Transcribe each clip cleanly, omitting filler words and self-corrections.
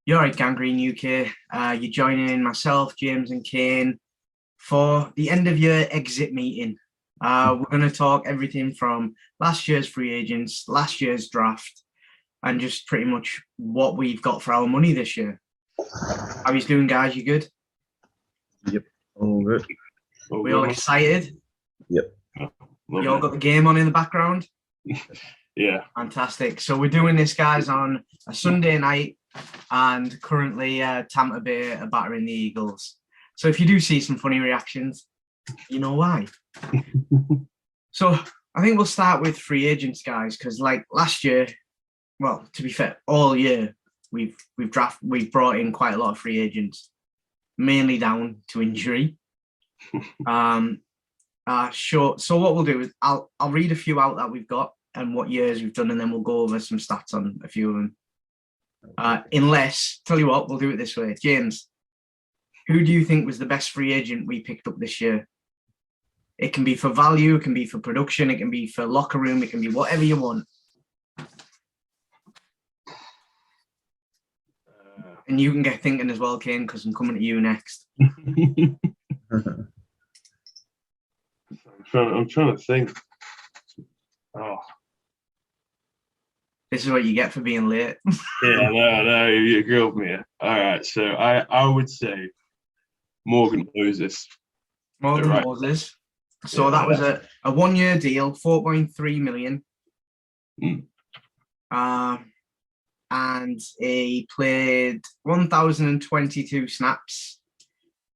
You're right, Gangrene UK. You're joining myself, James, and Kane for the end of year exit meeting. We're going to talk everything from last year's free agents, last year's draft, and just pretty much what we've got for our money this year. How you doing, guys? You good? Yep, all good. We all excited? Yep. You all got the game on in the background? Yeah. Fantastic. So we're doing this, guys, on a Sunday night, and currently Tampa Bay are battering the Eagles. So if you do see some funny reactions, you know why. So I think we'll start with free agents, guys, because like last year, well, to be fair, all year we've brought in quite a lot of free agents, mainly down to injury. Sure. So what we'll do is I'll read a few out that we've got and what years we've done, and then we'll go over some stats on a few of them. Tell you what, we'll do it this way. James, who do you think was the best free agent we picked up this year? It can be for value, it can be for production, it can be for locker room, it can be whatever you want. And you can get thinking as well, Kane, because I'm coming to you next. I'm trying to think. Oh. This is what you get for being late. Yeah, no, you grilled me. All right, so I would say Morgan Moses. Morgan Right. Moses. So Yeah, that was a 1-year deal, 4.3 million. And he played 1,022 snaps.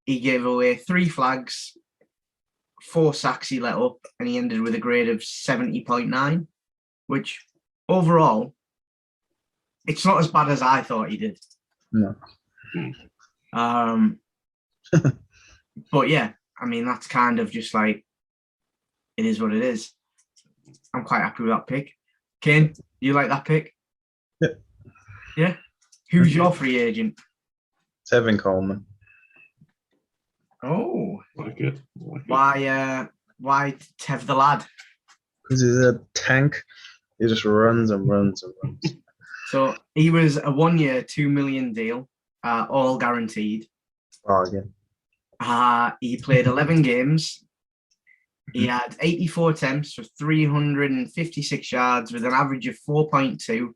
He gave away 3 flags, 4 sacks he let up, and he ended with a grade of 70.9, which overall, it's not as bad as I thought he did. No. But yeah, I mean, that's kind of just like, it is what it is. I'm quite happy with that pick. Kane, you like that pick? Yep. Yeah? Who's your free agent? Tevin Coleman. Oh. Like it. Why Tev the lad? Because he's a tank. He just runs and runs and runs. So he was a 1-year, 2 million deal, all guaranteed. Bargain. He played 11 games. He had 84 attempts for 356 yards with an average of 4.2.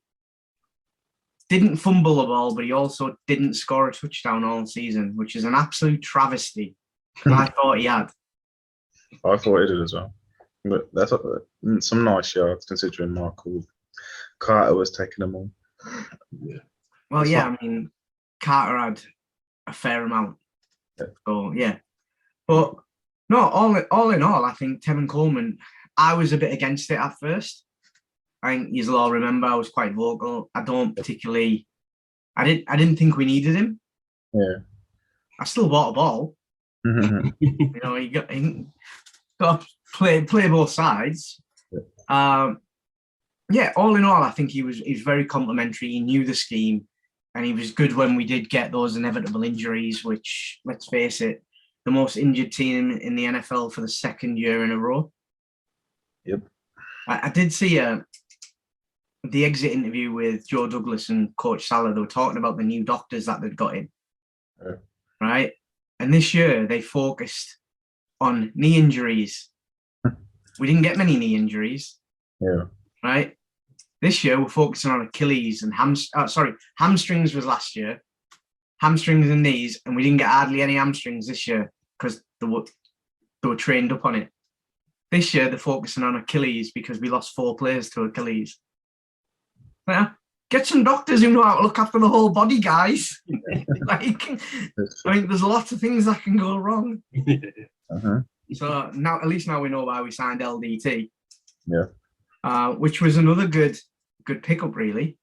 Didn't fumble the ball, but he also didn't score a touchdown all season, which is an absolute travesty. I thought he had. I thought he did as well. But that's some nice yards considering Michael Carter was taking them all. Yeah. Well, yeah, I mean, Carter had a fair amount. Yeah. So, yeah. But, no, all in all, I think Tevin Coleman, I was a bit against it at first. I think you'll all remember I was quite vocal. I didn't think we needed him. Yeah. I still bought a ball. You know, he got to play both sides. Yeah. Yeah, all in all, I think he was very complimentary. He knew the scheme, and he was good when we did get those inevitable injuries, which, let's face it, the most injured team in the NFL for the 2nd year in a row. Yep. I did see the exit interview with Joe Douglas and Coach Salah. They were talking about the new doctors that they'd got in, right? And this year they focused on knee injuries. We didn't get many knee injuries. Yeah. Right? This year we're focusing on Achilles and hamstrings was last year. Hamstrings and knees, and we didn't get hardly any hamstrings this year because they were trained up on it. This year they're focusing on Achilles because we lost 4 players to Achilles. Yeah. Get some doctors who know how to look after the whole body, guys. Like, I mean, there's lots of things that can go wrong. So now, at least now we know why we signed LDT. Yeah. Which was another good pickup, really.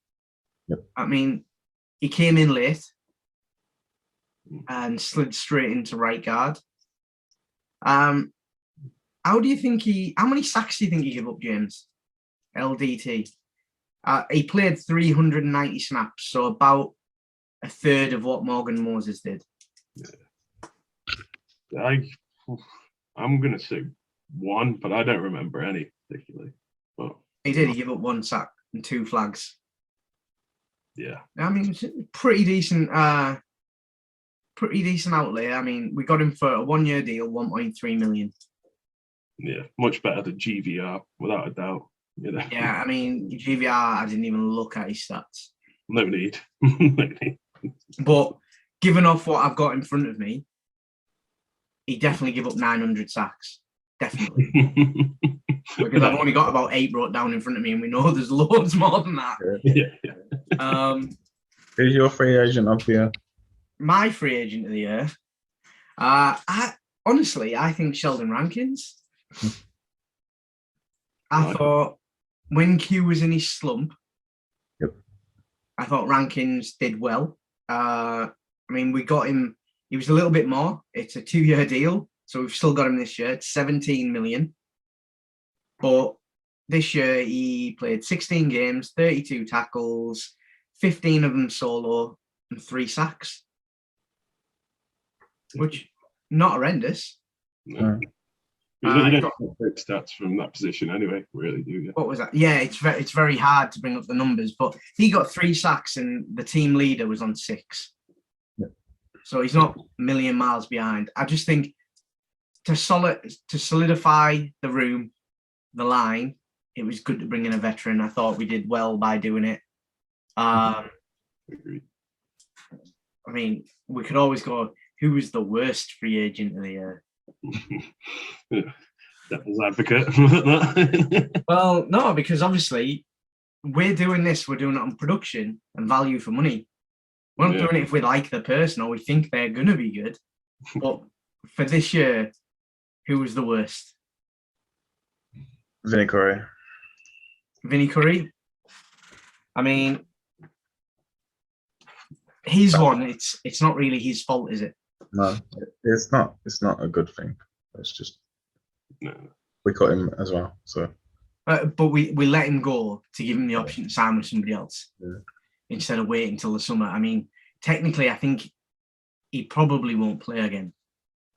Yep. I mean, he came in late and slid straight into right guard. How many sacks do you think he gave up, James? LDT. He played 390 snaps, so about a third of what Morgan Moses did. I'm going to say 1, but I don't remember any particularly. But He did. He gave up 1 sack and 2 flags. Yeah. I mean, it's a pretty decent outlay. I mean, we got him for a 1 year deal, 1.3 million. Yeah, much better than GVR, without a doubt. You know? Yeah, I mean, GVR, I didn't even look at his stats. No need. No need. But given off what I've got in front of me, he definitely give up 900 sacks. Definitely. Because I've only got about 8 brought down in front of me, and we know there's loads more than that. Yeah. Who's your free agent of the year? My free agent of the year, I think Sheldon Rankins. I thought when Q was in his slump, I thought Rankins did well. I mean, we got him. He was a little bit more. It's a 2-year deal, so we've still got him this year. It's 17 million. But this year he played 16 games, 32 tackles, 15 of them solo, and 3 sacks, which not horrendous. No. You don't get big stats from that position anyway, really, do you? What was that? Yeah, it's very hard to bring up the numbers, but he got 3 sacks and the team leader was on 6. Yeah. So he's not a million miles behind. I just think to solidify the room, the line, it was good to bring in a veteran. I thought we did well by doing it. Agreed. I mean, we could always go, who was the worst free agent of the year? Devil's advocate. Well, no, because obviously we're doing it on production and value for money. We're not doing it if we like the person or we think they're going to be good. But for this year, who was the worst? Vinny Curry. Vinny Curry. I mean, his one. It's not really his fault, is it? No, it's not. It's not a good thing. It's just we cut him as well. So, but we let him go to give him the option to sign with somebody else instead of waiting until the summer. I mean, technically, I think he probably won't play again.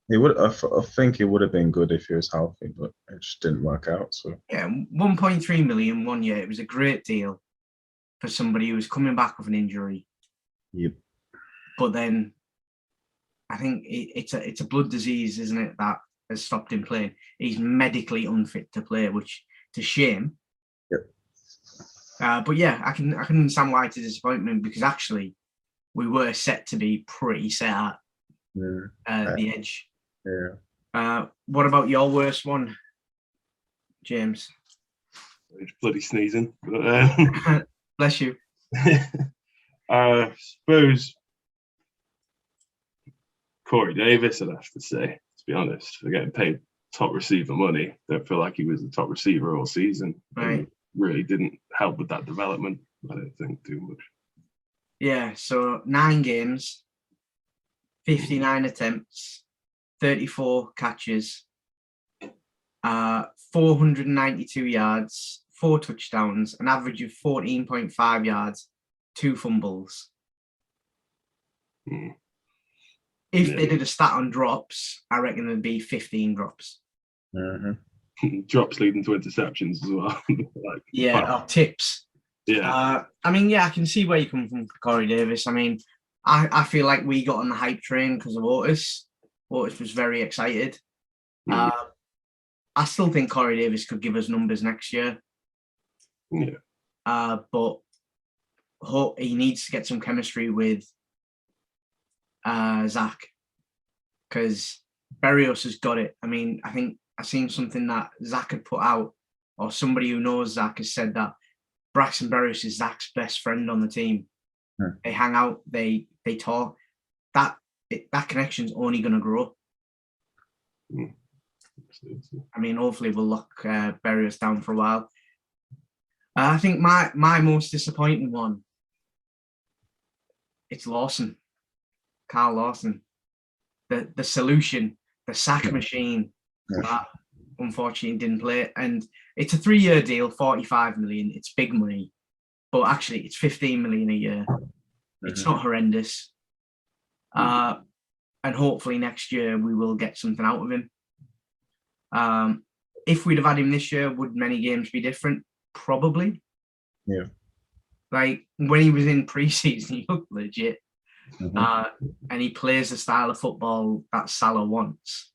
He would. I think it would have been good if he was healthy, but it just didn't work out. So yeah, 1.3 million 1 year. It was a great deal for somebody who was coming back with an injury. Yep. But then, I think it's a blood disease, isn't it, that has stopped him playing. He's medically unfit to play, which is a shame. Yep. But yeah, I can understand why it's a disappointment because actually we were set to be pretty set at the edge. Yeah. What about your worst one, James? He's bloody sneezing. Bless you. I suppose Corey Davis, I'd have to say, to be honest. They're getting paid top receiver money. Don't feel like he was the top receiver all season. Right. Really didn't help with that development, I don't think, too much. Yeah, so 9 games, 59 attempts, 34 catches, 492 yards, 4 touchdowns, an average of 14.5 yards, 2 fumbles. If they did a stat on drops, I reckon there'd be 15 drops. Drops leading to interceptions as well. Or tips. Yeah. I mean, I can see where you come from, Corey Davis. I mean, I feel like we got on the hype train because of Otis. Otis was very excited. I still think Corey Davis could give us numbers next year. Yeah. But he needs to get some chemistry with Zach because Berrios has got it. I mean, I think I've seen something that Zach had put out, or somebody who knows Zach has said that Braxton Berrios is Zach's best friend on the team. They hang out, they talk. That connection's only going to grow. I mean, hopefully we'll lock Berrios down for a while. I think my most disappointing one, it's Lawson, Carl Lawson. The solution, the sack machine that unfortunately didn't play. And it's a 3-year deal, 45 million. It's big money, but actually it's 15 million a year. It's not horrendous. And hopefully next year we will get something out of him. If we'd have had him this year, would many games be different? Probably. Yeah. Like when he was in preseason, he looked legit. Mhm. And he plays the style of football that Salah wants.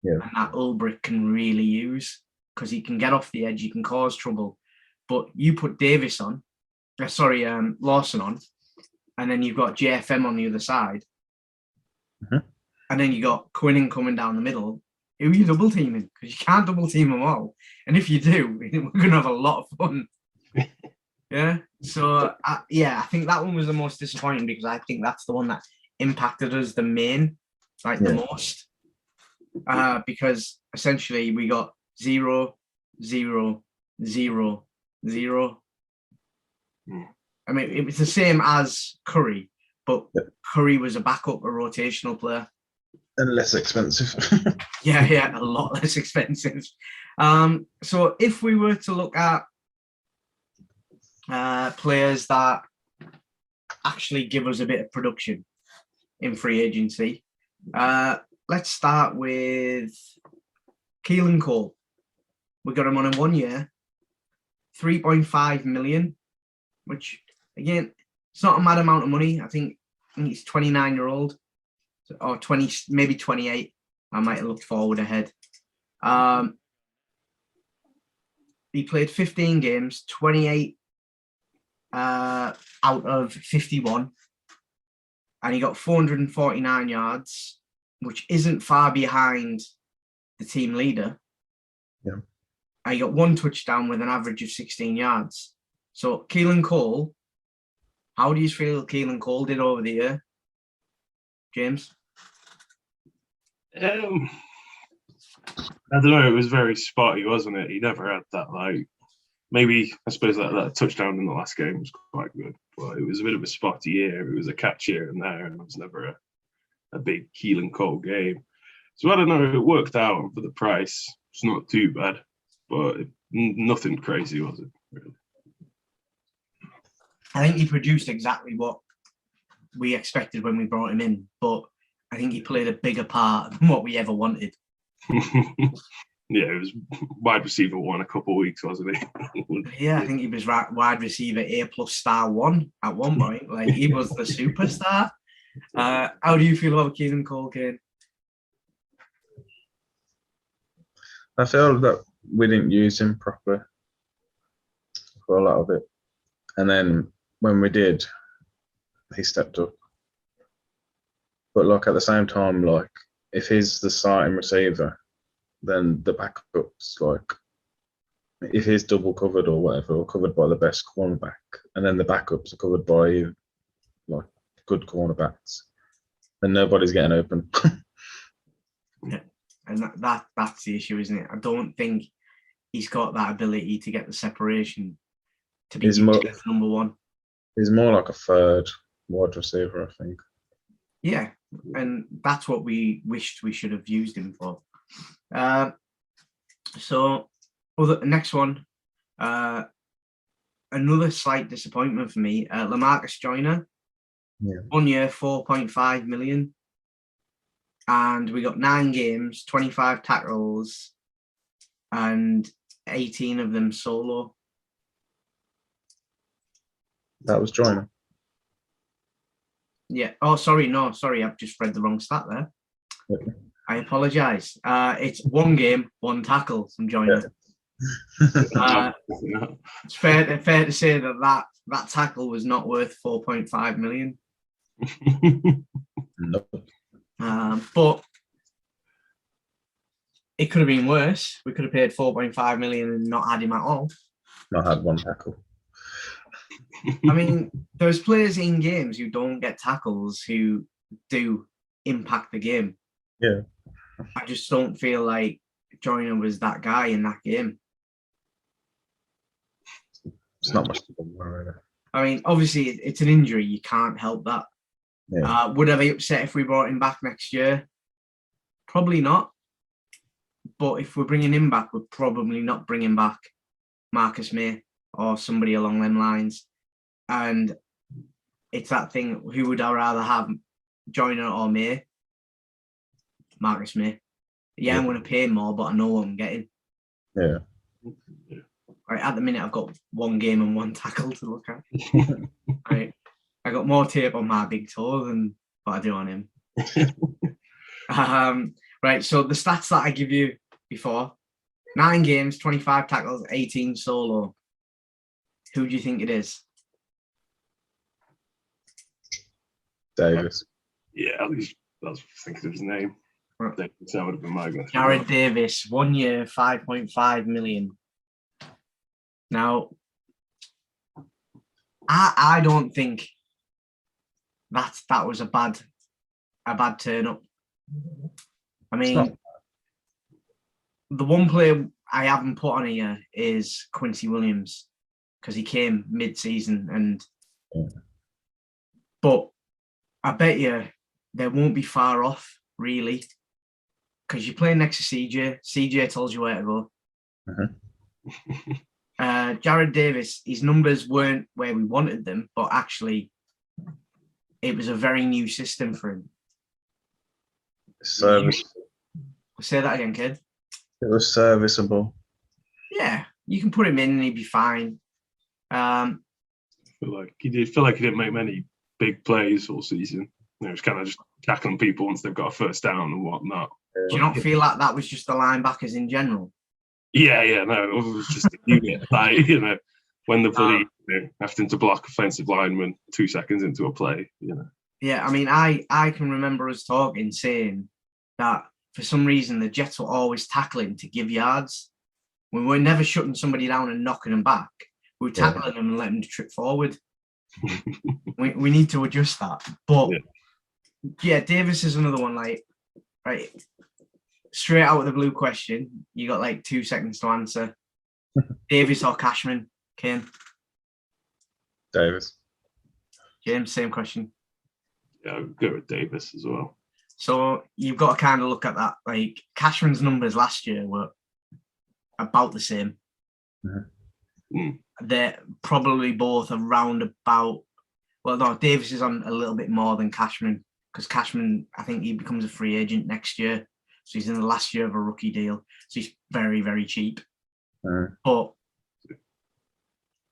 Yeah. And that Ulbrich can really use because he can get off the edge, he can cause trouble. But you put Davis on, Lawson on, and then you've got JFM on the other side. Mhm. And then you got Quinnan coming down the middle. Who are you double teaming? Because you can't double team them all. And if you do, we're going to have a lot of fun. Yeah. So, I think that one was the most disappointing because I think that's the one that impacted us the most. Because essentially we got 0, 0, 0, 0. I mean, it was the same as Curry, but Curry was a backup, a rotational player. And less expensive. Yeah, a lot less expensive. So if we were to look at players that actually give us a bit of production in free agency, let's start with Keelan Cole. We got him on a 1 year, 3.5 million, which again, it's not a mad amount of money. I think he's 29-year-old or 20, maybe 28. I might have looked forward ahead. He played 15 games, 28 out of 51, and he got 449 yards, which isn't far behind the team leader. Yeah. And he got 1 touchdown with an average of 16 yards. So Keelan Cole, how do you feel Keelan Cole did over the year, James? I don't know. It was very spotty, wasn't it? He never had that, like, maybe, I suppose that touchdown in the last game was quite good, but it was a bit of a spotty year. It was a catch here and there, and it was never a big Keelan Cole game. So I don't know. It worked out, and for the price, it's not too bad, but nothing crazy, was it? Really? I think he produced exactly what we expected when we brought him in, but I think he played a bigger part than what we ever wanted. Yeah, it was wide receiver 1 a couple of weeks, wasn't he? Yeah, I think he was wide receiver A+ star 1 at one point. Like, he was the superstar. How do you feel about Keelan Cole, Kane? I feel that we didn't use him properly for a lot of it. And then when we did, he stepped up. But like at the same time, like if he's the starting receiver, then the backups, like if he's double covered or whatever, or covered by the best cornerback, and then the backups are covered by like good cornerbacks, then nobody's getting open. Yeah, and that's the issue, isn't it? I don't think he's got that ability to get the separation to be number 1. He's more like a third wide receiver, I think. Yeah, and that's what we wished we should have used him for. So, next one, another slight disappointment for me. Lamarcus Joyner, 1 year, 4.5 million, and we got 9 games, 25 tackles, and 18 of them solo. That was Joyner. Yeah. Oh, sorry. No, sorry. I've just read the wrong stat there. Okay. I apologize. It's 1 game, 1 tackle from Joyner. Yeah. It's fair to say that tackle was not worth 4.5 million. Nope. But it could have been worse. We could have paid 4.5 million and not had him at all. Not had 1 tackle. I mean, there's players in games who don't get tackles who do impact the game. Yeah. I just don't feel like Joyner was that guy in that game. It's not much to worry about. I mean, obviously, it's an injury. You can't help that. Yeah. Would I be upset if we brought him back next year? Probably not. But if we're bringing him back, we're probably not bringing back Marcus May or somebody along them lines. And it's that thing, who would I rather have, Joyner or May? Marcus May. Yeah, I'm going to pay more, but I know what I'm getting. Yeah. Right, at the minute, I've got 1 game and 1 tackle to look at. Right, I got more tape on my big toe than what I do on him. Right, so the stats that I give you before: 9 games, 25 tackles, 18 solo. Who do you think it is? Davis. Yeah, at least I was thinking of his name. Right. That would have been my guess. Jared Davis, 1 year, 5.5 million. Now, I don't think that was a bad turn up. I mean, the one player I haven't put on here is Quincy Williams because he came mid-season, but I bet you they won't be far off, really, because you're playing next to CJ. CJ tells you where to go. Jared Davis, his numbers weren't where we wanted them, but actually it was a very new system for him. Serviceable. Say that again, kid. It was serviceable. Yeah, you can put him in and he'd be fine. I feel like he didn't make many big plays all season. It was kind of just tackling people once they've got a first down and whatnot. Do you not feel like that was just the linebackers in general? Yeah, no, it was just a unit. Like, when the bloody having to block offensive linemen 2 seconds into a play, Yeah, I mean, I can remember us talking, saying that for some reason the Jets were always tackling to give yards. We were never shutting somebody down and knocking them back. We were tackling them and letting them trip forward. we need to adjust that. But yeah, Davis is another one. Like, right, straight out of the blue question, you got like 2 seconds to answer. Davis or Cashman, Kane? Davis. James, same question. Yeah, I'll go with Davis as well. So you've got to kind of look at that. Like, Cashman's numbers last year were about the same. They're probably both around about. Well, no, Davis is on a little bit more than Cashman because Cashman, I think he becomes a free agent next year. So he's in the last year of a rookie deal. So he's very, very cheap. But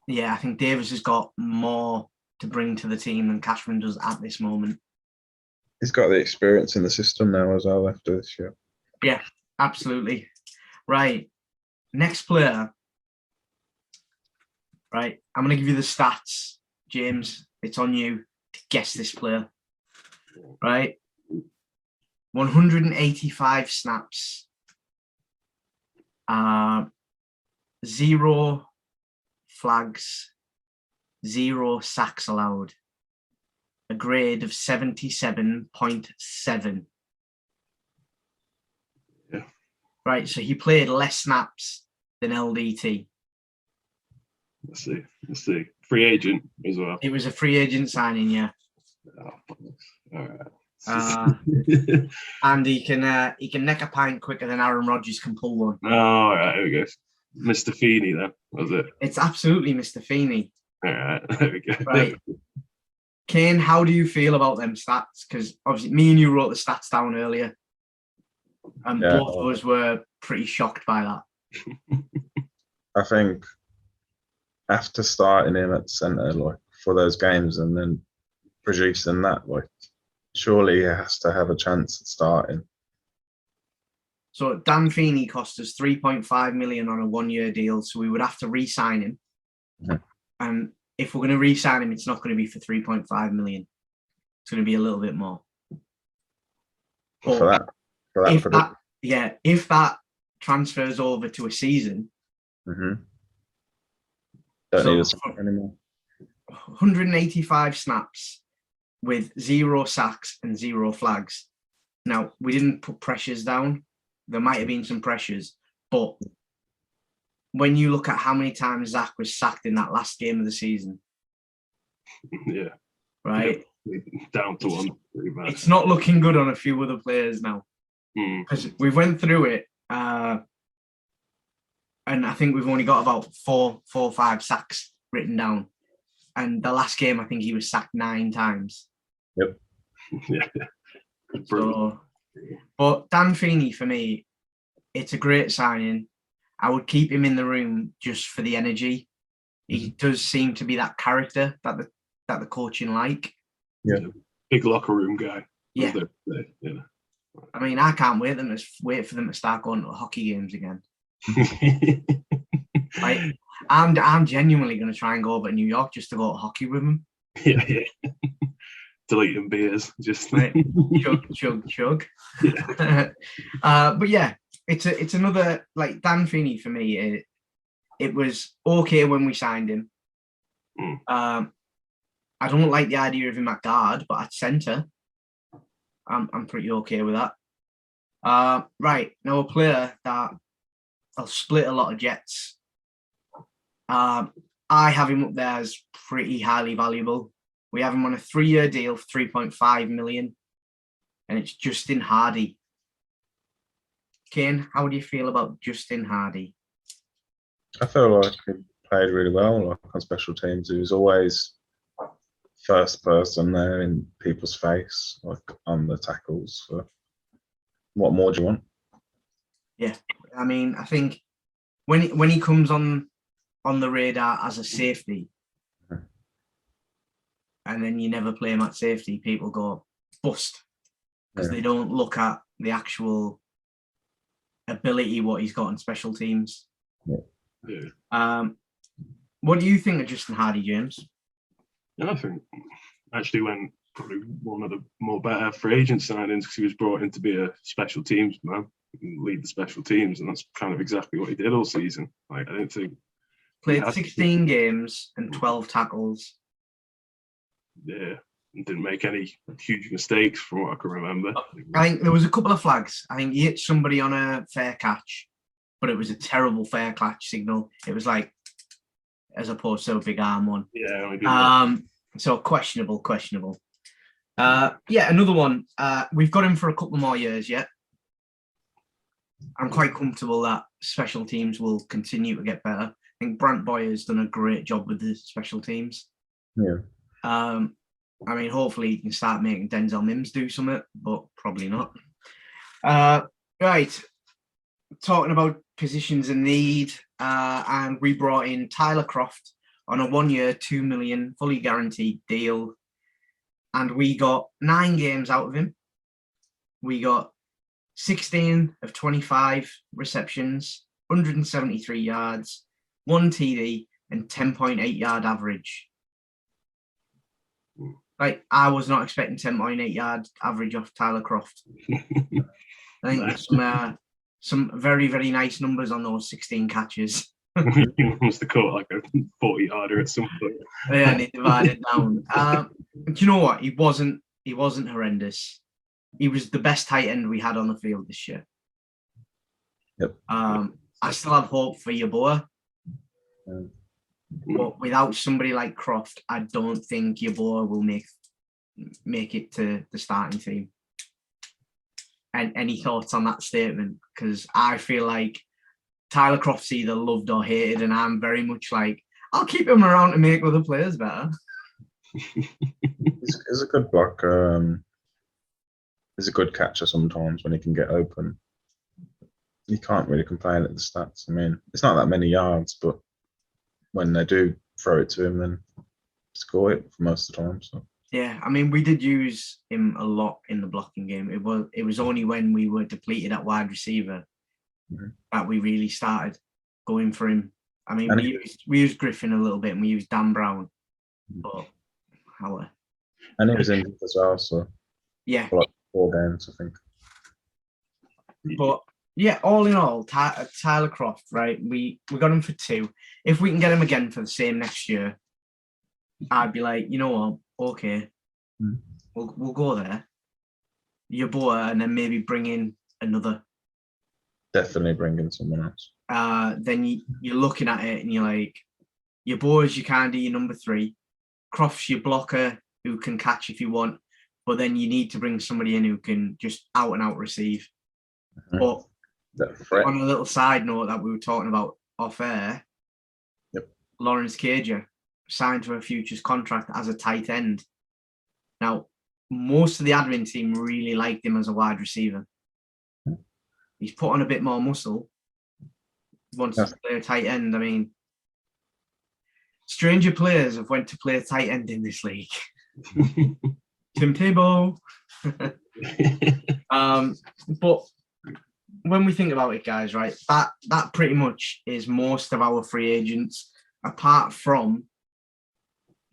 yeah, I think Davis has got more to bring to the team than Cashman does at this moment. He's got the experience in the system now as well after this year. Yeah, absolutely. Right. Next player. Right. I'm going to give you the stats. James, it's on you to guess this player. Right. 185 snaps. 0 flags. 0 sacks allowed. A grade of 77.7. Yeah. Right, so he played less snaps than LDT. Let's see. Free agent as well. It was a free agent signing, yeah. All right. And he can neck a pint quicker than Aaron Rodgers can pull one. Oh, all right, here we go. Mr. Feeney, then, was it? It's absolutely Mr. Feeney. All right, there we go. Right. Kane, how do you feel about them stats? Because obviously me and you wrote the stats down earlier. And both of us were pretty shocked by that. I think after starting him at centre, like, for those games and then producing that, like, surely he has to have a chance at starting. So Dan Feeney cost us 3.5 million on a 1-year deal, so we would have to re-sign him. And if we're going to re-sign him, it's not going to be for 3.5 million. It's going to be a little bit more. For that, if that transfers over to a season, don't need us anymore. 185 snaps with 0 sacks and 0 flags. Now, we didn't put pressures down. There might have been some pressures, but when you look at how many times Zach was sacked in that last game of the season, right, down to 1. It's not looking good on a few other players now because we went through it, and I think we've only got about 4 or 5 sacks written down. And the last game, I think he was sacked 9 times. Yep. Yeah. So, but Dan Feeney, for me, it's a great signing. I would keep him in the room just for the energy. He does seem to be that character that the coaching like. Yeah. Big locker room guy. Yeah. Yeah. I mean, I can't wait for them to start going to hockey games again. Like, I'm genuinely going to try and go over to New York just to go to hockey with him. Yeah. Deleting beers, just Right. chug. Yeah. But yeah, it's another, like, Dan Feeney for me. It was okay when we signed him. I don't like the idea of him at guard, but at centre, I'm pretty okay with that. Right, now a player that I'll split a lot of jets. I have him up there as pretty highly valuable. We have him on a 3-year deal for 3.5 million, and it's Justin Hardy. Kane, how do you feel about Justin Hardy? I feel like he played really well, like on special teams. He was always first person there in people's face, like on the tackles. So what more do you want? Yeah, I mean, I think when he comes on the radar as a safety, and then you never play him at safety, people go bust because they don't look at the actual ability what he's got in special teams. Yeah. What do you think of Justin Hardy, James? Yeah, I think actually went probably one of the more better free agent signings because he was brought in to be a special teams man, lead the special teams, and that's kind of exactly what he did all season. Like, I didn't think Played 16 games and 12 tackles. Yeah, and didn't make any huge mistakes from what I can remember. I think there was a couple of flags. I think he hit somebody on a fair catch, but it was a terrible fair catch signal. It was like, as opposed to a big arm one. Yeah, I did. So questionable. Yeah, another one. We've got him for a couple more years yet. I'm quite comfortable that special teams will continue to get better. I think Brant Boyer's done a great job with the special teams. Yeah. I mean, hopefully he can start making Denzel Mims do something, but probably not. Right. Talking about positions in need, and we brought in Tyler Croft on a 1-year, $2 million fully guaranteed deal. And we got 9 games out of him. We got 16 of 25 receptions, 173 yards, 1 TD, and 10.8 yard average. Like, I was not expecting 10.8 yard average off Tyler Croft. I think some very, very nice numbers on those 16 catches. He must have caught like a 40-yarder at some point. Yeah, and he divided down. Do you know what? He wasn't horrendous. He was the best tight end we had on the field this year. Yep. I still have hope for Yeboah. But without somebody like Croft, I don't think Yeboah will make it to the starting team. And any thoughts on that statement? Because I feel like Tyler Croft's either loved or hated, and I'm very much like, I'll keep him around to make other players better. He's a good blocker. He's a good catcher sometimes when he can get open. You can't really complain at the stats. I mean, it's not that many yards, but when they do throw it to him, then score it for most of the time. So. Yeah, I mean, we did use him a lot in the blocking game. It was only when we were depleted at wide receiver that we really started going for him. I mean, we used Griffin a little bit, and we used Dan Brown, but how? And he was injured as well, so yeah, for like 4 games, I think. But yeah, all in all, Tyler Croft, right? We got him for 2. If we can get him again for the same next year, I'd be like, you know what? Okay, we'll go there. Yeboah, and then maybe bring in another. Definitely bring in someone else. Then you're looking at it and you're like, Yeboah's your kind of your number 3. Croft's your blocker who can catch if you want, but then you need to bring somebody in who can just out and out receive. But on a little side note that we were talking about off air, Lawrence Cager signed to a futures contract as a tight end. Now, most of the admin team really liked him as a wide receiver. He's put on a bit more muscle, wants to play a tight end. I mean, stranger players have went to play a tight end in this league. Tim Tebow. But when we think about it, guys, right, that pretty much is most of our free agents, apart from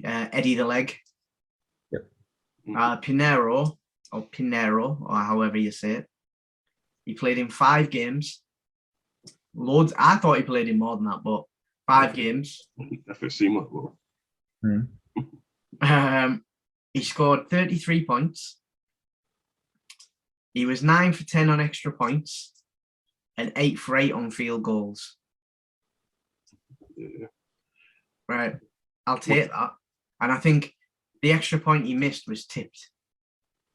Eddie the Leg, Pinero, or however you say it. He played in 5 games. Loads. I thought he played in more than that, but 5 games. FSC He scored 33 points. He was 9 for 10 on extra points and 8 for 8 on field goals. Yeah. Right. I'll take that. And I think the extra point he missed was tipped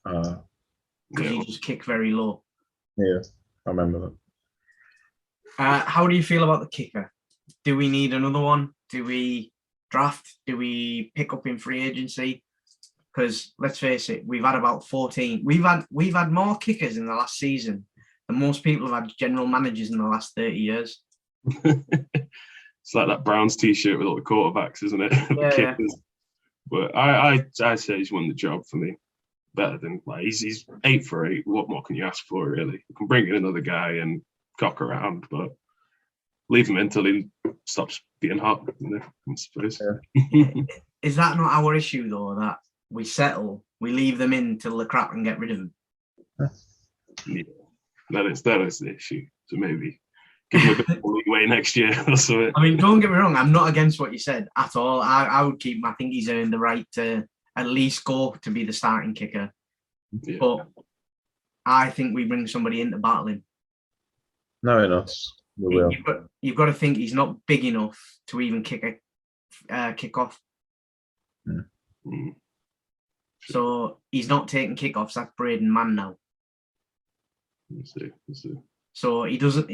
because he just kicked very low. Yeah, I remember that. How do you feel about the kicker? Do we need another one? Do we draft? Do we pick up in free agency? Because let's face it, we've had about 14. We've had more kickers in the last season than most people have had general managers in the last 30 years. It's like that Browns t-shirt with all the quarterbacks, isn't it? The kickers. But I say he's won the job for me. Better than like he's 8 for 8. What more can you ask for, really? You can bring in another guy and cock around, but leave him until he stops being hot, I suppose. Yeah. Is that not our issue though? That we settle, we leave them in till the crap and get rid of them. Yeah, that is the issue. So maybe give him a bit more leeway next year or something. I mean, don't get me wrong, I'm not against what you said at all. I would keep him. I think he's earned the right to at least go to be the starting kicker. Yeah. But I think we bring somebody in to battle him. No, enough. We will. You've got to think he's not big enough to even kick off. Mm. So he's not taking kickoffs. That's Braden Mann now. Let's see. So he doesn't.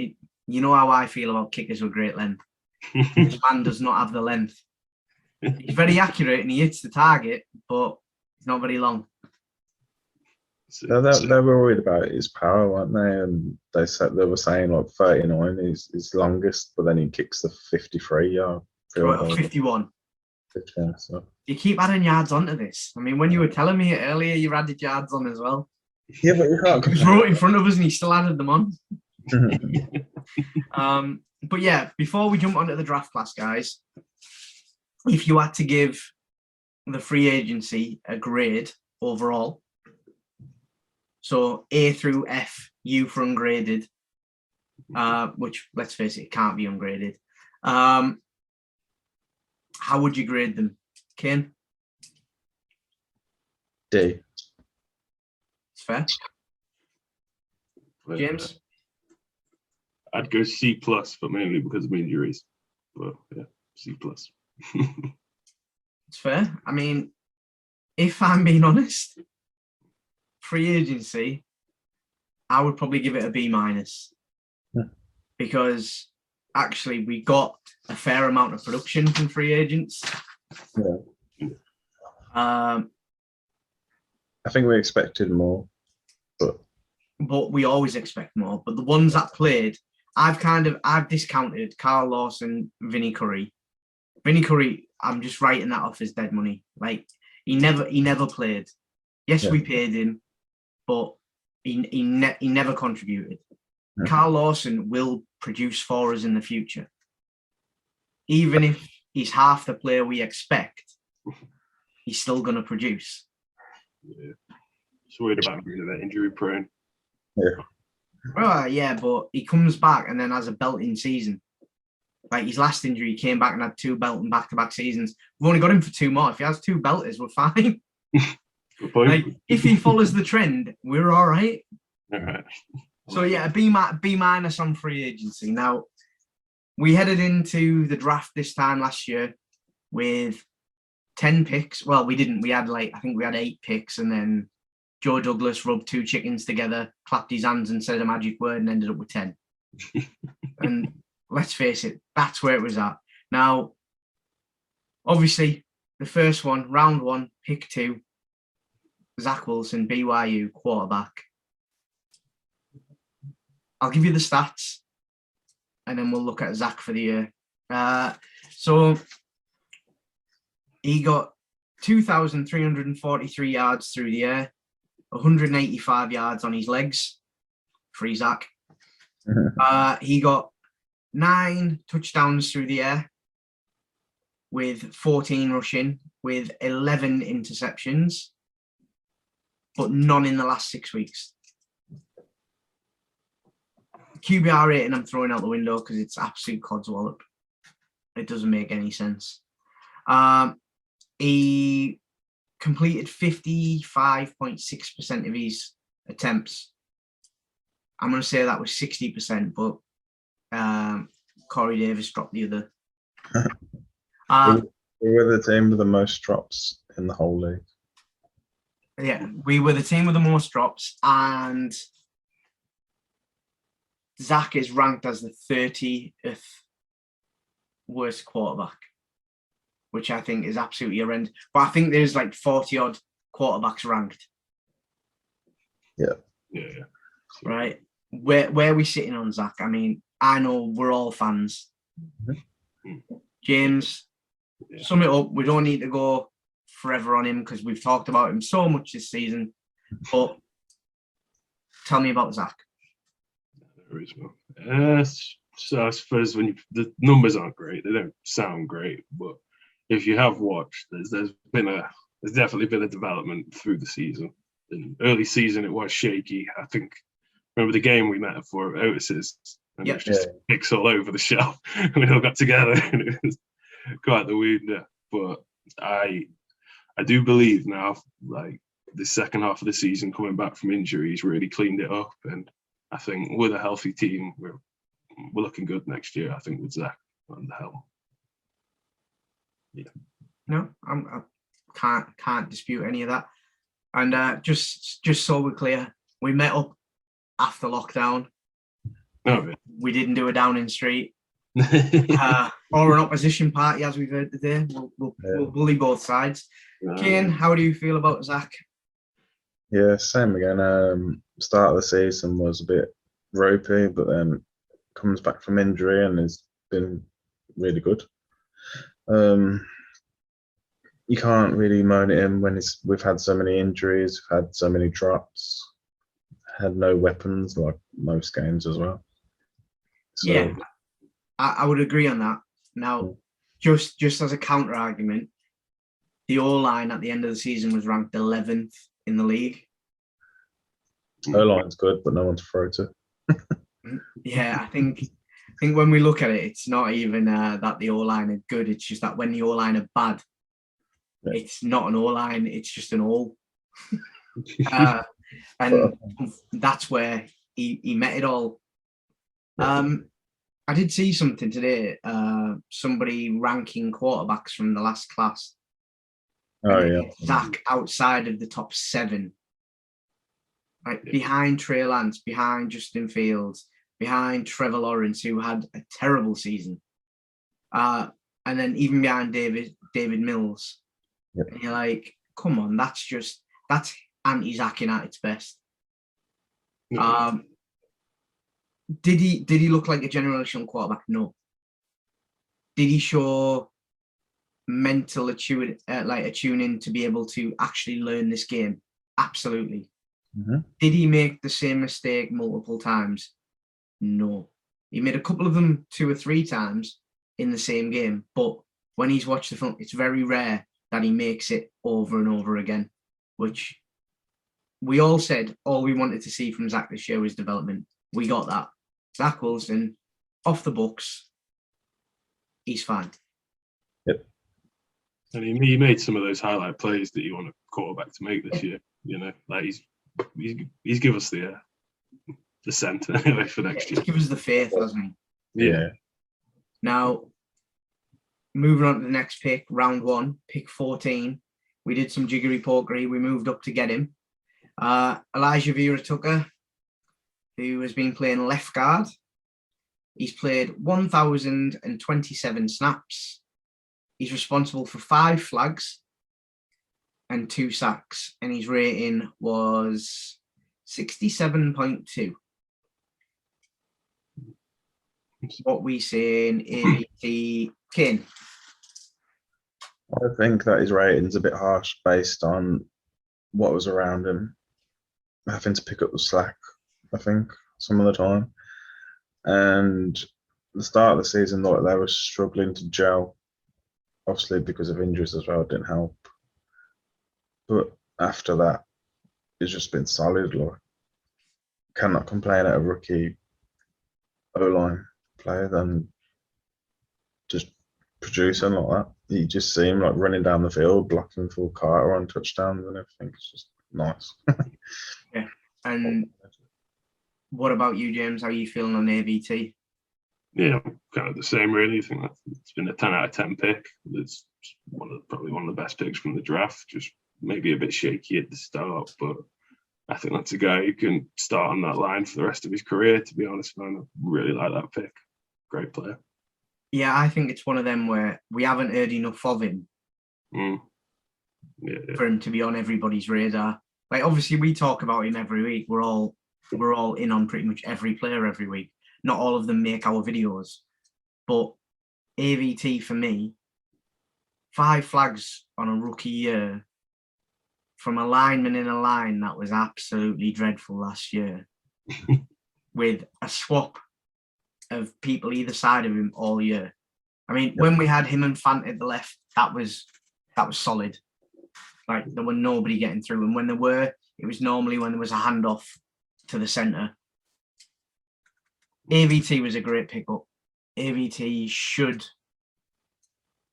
You know how I feel about kickers with great length. This man does not have the length. He's very accurate and he hits the target, but he's not very long. They were worried about his power, weren't they? And they were saying like 39 is his longest, but then he kicks the 53-yard. 51. So. You keep adding yards onto this. I mean, when you were telling me it earlier, you added yards on as well. Yeah, but you can't. He was right in front of us and he still added them on. But yeah, before we jump onto the draft class, guys, if you had to give the free agency a grade overall, so A through F, U for ungraded, which, let's face it, can't be ungraded. How would you grade them? Kane? D. It's fair. James? I'd go C+, but mainly because of injuries. But yeah, C+. It's fair. I mean, if I'm being honest, free agency, I would probably give it a B-, because actually we got a fair amount of production from free agents. Yeah. I think we expected more, but we always expect more. But the ones that played, I've discounted Carl Lawson, Vinny Curry. Vinny Curry, I'm just writing that off as dead money. Like he never played. Yes, we paid him, but he never contributed. Yeah. Carl Lawson will produce for us in the future. Even if he's half the player we expect, he's still going to produce. Yeah. Just worried about being that injury prone. Yeah. Well, yeah, but he comes back and then has a belting season. Like his last injury, he came back and had 2 belting back-to-back seasons. We've only got him for 2 more. If he has 2 belters, we're fine. Good point. Like if he follows the trend, we're all right. All right. So yeah, a B- on free agency. Now, we headed into the draft this time last year with 10 picks. Well, we didn't. We had I think we had 8 picks, and then Joe Douglas rubbed 2 chickens together, clapped his hands and said a magic word and ended up with 10. And let's face it, that's where it was at. Now, obviously, the first one, round 1, pick 2, Zach Wilson, BYU, quarterback. I'll give you the stats. and then we'll look at Zach for the year. So he got 2,343 yards through the air, 185 yards on his legs. Free Zach. He got 9 touchdowns through the air, with 14 rushing, with 11 interceptions, but none in the last 6 weeks. QBR rating I'm throwing out the window because it's absolute codswallop. It doesn't make any sense. He completed 55.6% of his attempts. I'm going to say that was 60%, but Corey Davis dropped the other. We were the team with the most drops in the whole league. Yeah, we were the team with the most drops, and Zach is ranked as the 30th worst quarterback, which I think is absolutely horrendous. But I think there's like 40 odd quarterbacks ranked. Yeah. Right. Where are we sitting on Zach? I mean, I know we're all fans. James, sum it up. We don't need to go forever on him because we've talked about him so much this season. But tell me about Zach. So I suppose the numbers aren't great, they don't sound great, but if you have watched, there's definitely been a development through the season. In early season, it was shaky. I think remember the game we met for Otis's, and it was just picks all over the shelf, and we all got together, and it was quite the wound. But I do believe now, like the second half of the season, coming back from injuries, really cleaned it up, and I think with a healthy team, we're looking good next year. I think with Zach on the helm. Yeah. No, I can't dispute any of that. And just so we're clear, we met up after lockdown. Oh, we didn't do a Downing Street or an opposition party, as we've heard today. We'll bully both sides. Kane, how do you feel about Zach? Yeah, same again. Start of the season was a bit ropey, but then comes back from injury and has been really good. You can't really moan at him when we've had so many injuries, we've had so many drops, had no weapons like most games as well. So, yeah, I would agree on that. Now, just as a counter argument, the O-line at the end of the season was ranked 11th in the league. O-line's good, but no one to throw to. Yeah, I think when we look at it, it's not even that the O-line are good. It's just that when the O-line are bad, it's not an O-line. It's just an all. And that's where he met it all. I did see something today. Somebody ranking quarterbacks from the last class. Oh yeah, Zach outside of the top 7. Like behind Trey Lance, behind Justin Fields, behind Trevor Lawrence, who had a terrible season, and then even behind David Mills. Yep. And you're like, come on, that's anti-Zacking at its best. Did he look like a generational quarterback? No. Did he show mental attuning to be able to actually learn this game? Absolutely. Mm-hmm. Did he make the same mistake multiple times? No. He made a couple of them 2 or 3 times in the same game, but when he's watched the film, it's very rare that he makes it over and over again, which we all said all we wanted to see from Zach this year was development. We got that. Zach Wilson, off the books, he's fine. Yep. And he made some of those highlight plays that you want a quarterback to make this year. You know, like he's give us the centre anyway for next year. Give us the faith, hasn't he? Yeah. Now, moving on to the next pick, round 1, pick 14. We did some jiggery pokery. We moved up to get him. Elijah Vera Tucker, who has been playing left guard. He's played 1,027 snaps. He's responsible for 5 flags and 2 sacks, and his rating was 67.2. What we saying, ABT, Kane? I think that his rating's a bit harsh based on what was around him, having to pick up the slack, I think, some of the time. And the start of the season, like they were struggling to gel, obviously because of injuries as well, it didn't help. But after that, it's just been solid. Like, cannot complain at a rookie O-line player than just producing like that. You just see him like running down the field, blocking full Carter on touchdowns and everything. It's just nice. Yeah. And what about you, James? How are you feeling on AVT? Yeah, kind of the same, really. I think that it's been a 10 out of 10 pick. It's probably one of the best picks from the draft. Just maybe a bit shaky at the start, but I think that's a guy who can start on that line for the rest of his career, to be honest, man. I really like that pick. Great player. Yeah, I think it's one of them where we haven't heard enough of him for him to be on everybody's radar. Like, obviously, we talk about him every week. We're all in on pretty much every player every week. Not all of them make our videos, but AVT for me, 5 flags on a rookie year from a lineman in a line that was absolutely dreadful last year, with a swap of people either side of him all year. I mean, when we had him and Fant at the left, that was solid. Like, there were nobody getting through, and when there were, it was normally when there was a handoff to the centre. AVT was a great pickup. AVT should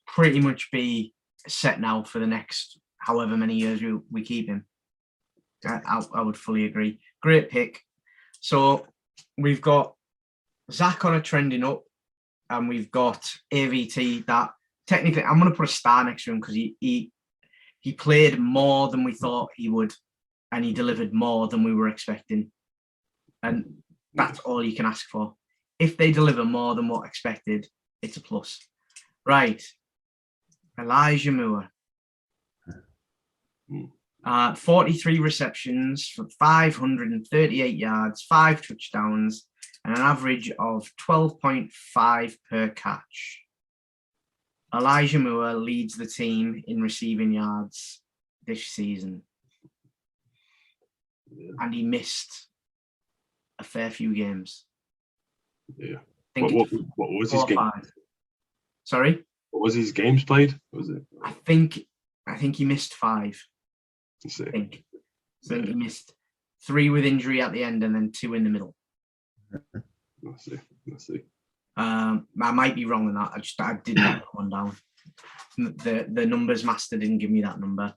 pretty much be set now for the next however many years we keep him. I would fully agree. Great pick. So we've got Zach on a trending up, and we've got AVT that technically I'm going to put a star next to him because he played more than we thought he would, and he delivered more than we were expecting. And that's all you can ask for. If they deliver more than what expected, it's a plus. Right. Elijah Muah. 43 receptions for 538 yards, 5 touchdowns, and an average of 12.5 per catch. Elijah Muah leads the team in receiving yards this season. And he missed a fair few games. Yeah. What was his game? 5. Sorry? What was his games played? Was it? I think he missed 5. I think he missed 3 with injury at the end and then 2 in the middle. Let's see. I might be wrong on that. I didn't write that one down. The numbers master didn't give me that number.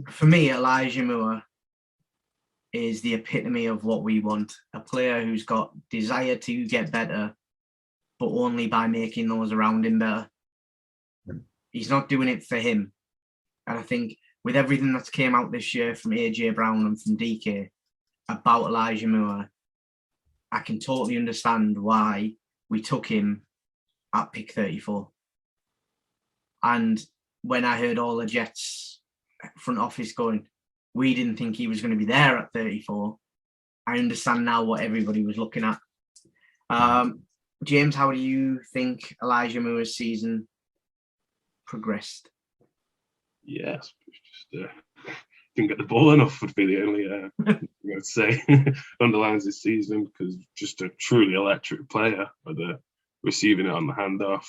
For me, Elijah Muah is the epitome of what we want. A player who's got desire to get better, but only by making those around him better. He's not doing it for him. And I think with everything that's came out this year from AJ Brown and from DK about Elijah Muah, I can totally understand why we took him at pick 34. And when I heard all the Jets front office going, we didn't think he was going to be there at 34, I understand now what everybody was looking at. James, how do you think Elijah Muah's season progressed? Yes, just didn't get the ball enough would be the only thing I'd say underlines this season, because just a truly electric player, whether receiving it on the handoff,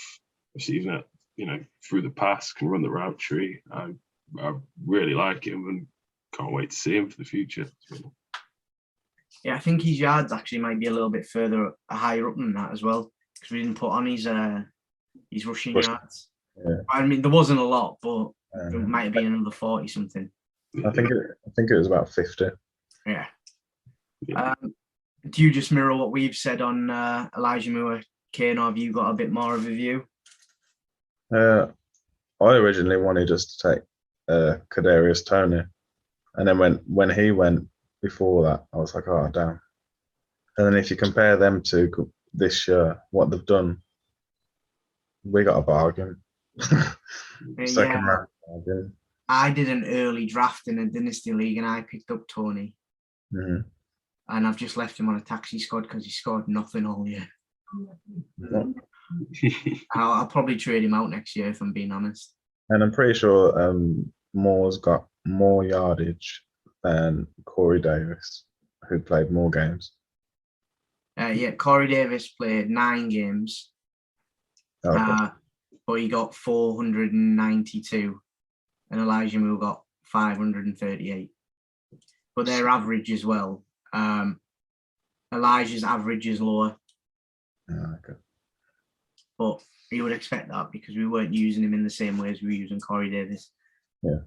receiving it, through the pass, can run the route tree. I really like him and can't wait to see him for the future. Yeah, I think his yards actually might be a little bit further higher up than that as well, because we didn't put on his rushing yards. Yeah. I mean, there wasn't a lot, but there might have been another 40 something. I think it was about 50. Yeah. Do you just mirror what we've said on Elijah Muah, Kane, or have you got a bit more of a view? I originally wanted us to take Kadarius Toney, and then when he went before that, I was like, oh damn. And then if you compare them to this year, what they've done, we got a bargain. Second round bargain. I did an early draft in a dynasty league, and I picked up Toney, and I've just left him on a taxi squad because he scored nothing all year. I'll probably trade him out next year if I'm being honest. And I'm pretty sure Moore's got more yardage than Corey Davis, who played more games. Corey Davis played 9 games, Okay. but he got 492, and Elijah Moore got 538. But their average as well. Elijah's average is lower, Okay. but you would expect that because we weren't using him in the same way as we were using Corey Davis. Yeah.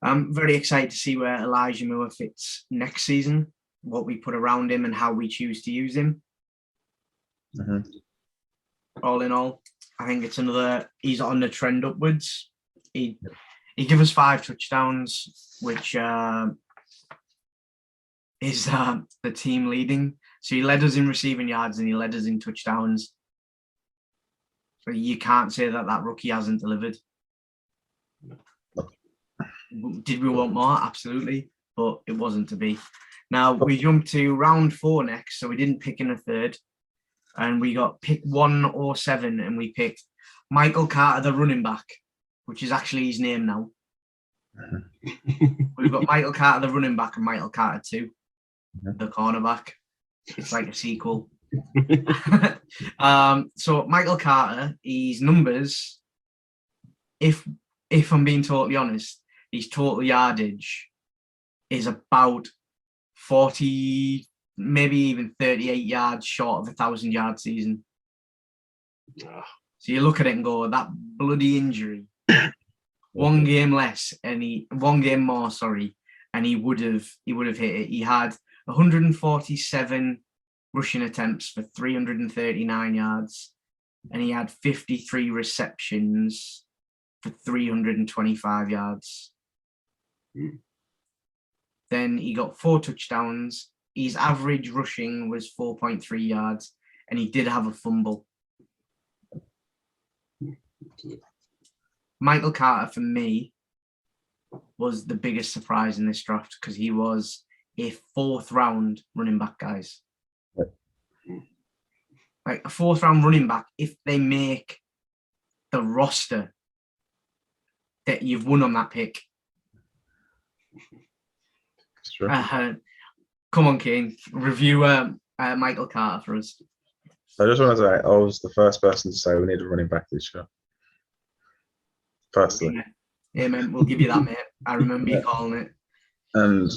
I'm very excited to see where Elijah Moore fits next season, what we put around him and how we choose to use him. Mm-hmm. All in all, I think it's he's on the trend upwards. He gave us 5 touchdowns, which is the team leading. So he led us in receiving yards and he led us in touchdowns. So you can't say that rookie hasn't delivered. Did we want more? Absolutely, but it wasn't to be. Now we jumped to round 4 next, so we didn't pick in a third, and we got pick 1 or 7, and we picked Michael Carter, the running back, which is actually his name now. We've got Michael Carter, the running back, and Michael Carter 2, the cornerback. It's like a sequel. So Michael Carter, his numbers, if I'm being totally honest, his total yardage is about 40, maybe even 38 yards short of a 1,000-yard season. So you look at it and go, that bloody injury, one game more, and he would have hit it. He had 147 rushing attempts for 339 yards, and he had 53 receptions for 325 yards. Then he got 4 touchdowns. His average rushing was 4.3 yards, and he did have a fumble. Michael Carter, for me, was the biggest surprise in this draft because he was a 4th-round running back, guys. Like a 4th-round running back, if they make the roster that you've won on that pick. Sure. Come on, Kane. Review Michael Carter for us. I just want to say, I was the first person to say we need a running back this year. Personally. Yeah, man, we'll give you that, mate. I remember you calling it. And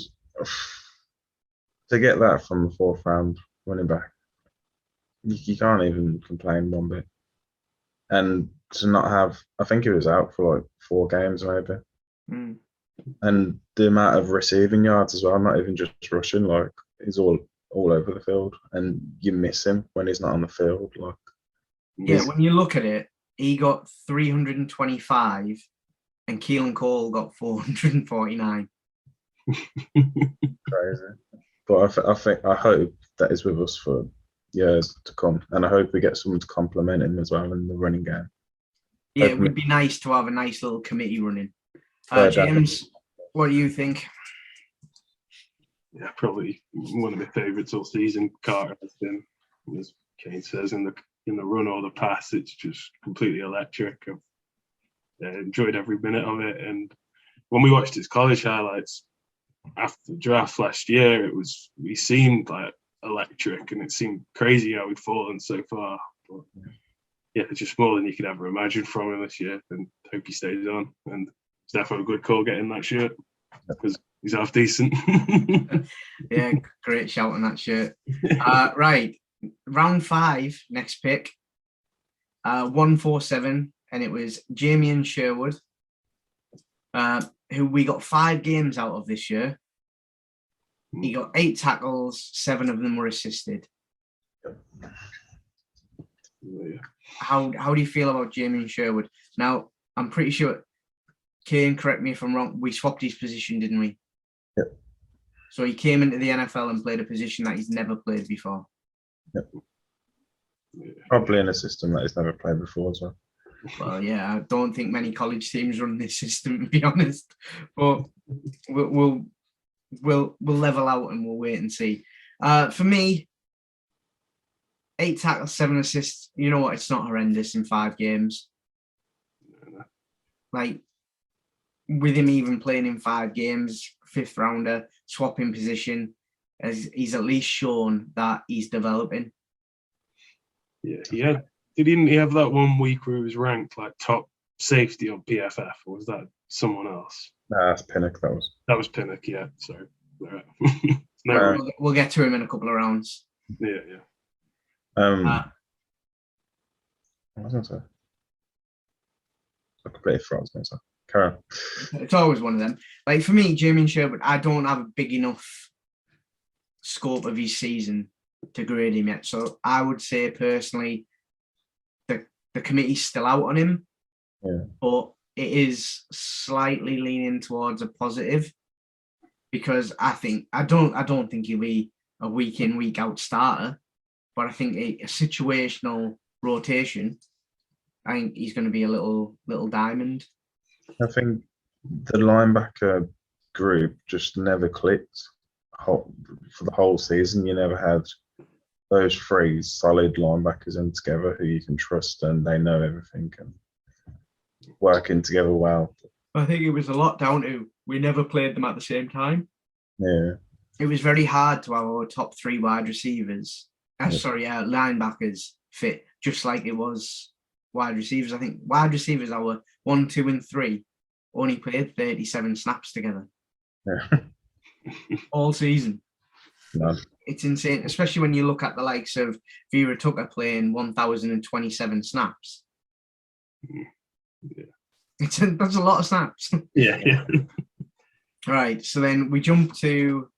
to get that from the 4th round running back, you can't even complain one bit. And to not have, I think he was out for like 4 games maybe. And the amount of receiving yards as well, not even just rushing, like he's all over the field, and you miss him when he's not on the field. Like, yeah, when you look at it, he got 325, and Keelan Cole got 449. Crazy, but I hope that is with us for years to come, and I hope we get someone to complement him as well in the running game. Yeah, it would be nice to have a nice little committee running. James, what do you think? Yeah, probably one of my favourites all season. Carter has been, as Kane says, in the run or the pass. It's just completely electric. I've enjoyed every minute of it. And when we watched his college highlights after the draft last year, he seemed like electric, and it seemed crazy how he'd fallen so far. But yeah, it's just more than you could ever imagine from him this year. And hope he stays on. And it's definitely a good call getting that shirt because he's half decent. Yeah, great shout on that shirt. Right, round 5, next pick, 147, and it was Jamie Sherwood, who we got 5 games out of this year. He got 8 tackles, 7 of them were assisted. Yeah. How do you feel about Jamie Sherwood? Now, I'm pretty sure, Kane, correct me if I'm wrong, we swapped his position, didn't we? Yep. So he came into the NFL and played a position that he's never played before. Yep. Probably in a system that he's never played before as well. Well, yeah, I don't think many college teams run this system, to be honest. But we'll level out and we'll wait and see. For me, 8 tackles, 7 assists. You know what? It's not horrendous in 5 games. Like, with him even playing in 5 games, 5th rounder, swapping position, as he's at least shown that he's developing. Yeah, didn't he have that one week where he was ranked like top safety on PFF, or was that someone else? Nah, that's Pinock. That was Pinock, yeah. Sorry. We'll get to him in a couple of rounds. Yeah. What was I going to say? I completely forgot what I was going to say. Carry on. It's always one of them. Like, for me, Jamie Sherwood, I don't have a big enough scope of his season to grade him yet. So I would say personally, the committee's still out on him, but it is slightly leaning towards a positive, because I don't think he'll be a week in, week out starter, but I think a situational rotation, I think he's going to be a little diamond. I think the linebacker group just never clicked for the whole season. You never had those 3 solid linebackers in together who you can trust and they know everything and working together well. I think it was a lot down to we never played them at the same time. Yeah. It was very hard to have our top 3 wide receivers, linebackers fit, just like it was wide receivers. I think wide receivers, our 1, 2, and 3, only played 37 snaps together all season. No. It's insane, especially when you look at the likes of Vera Tucker playing 1,027 snaps. Yeah. That's a lot of snaps. Yeah. Right, so then we jump to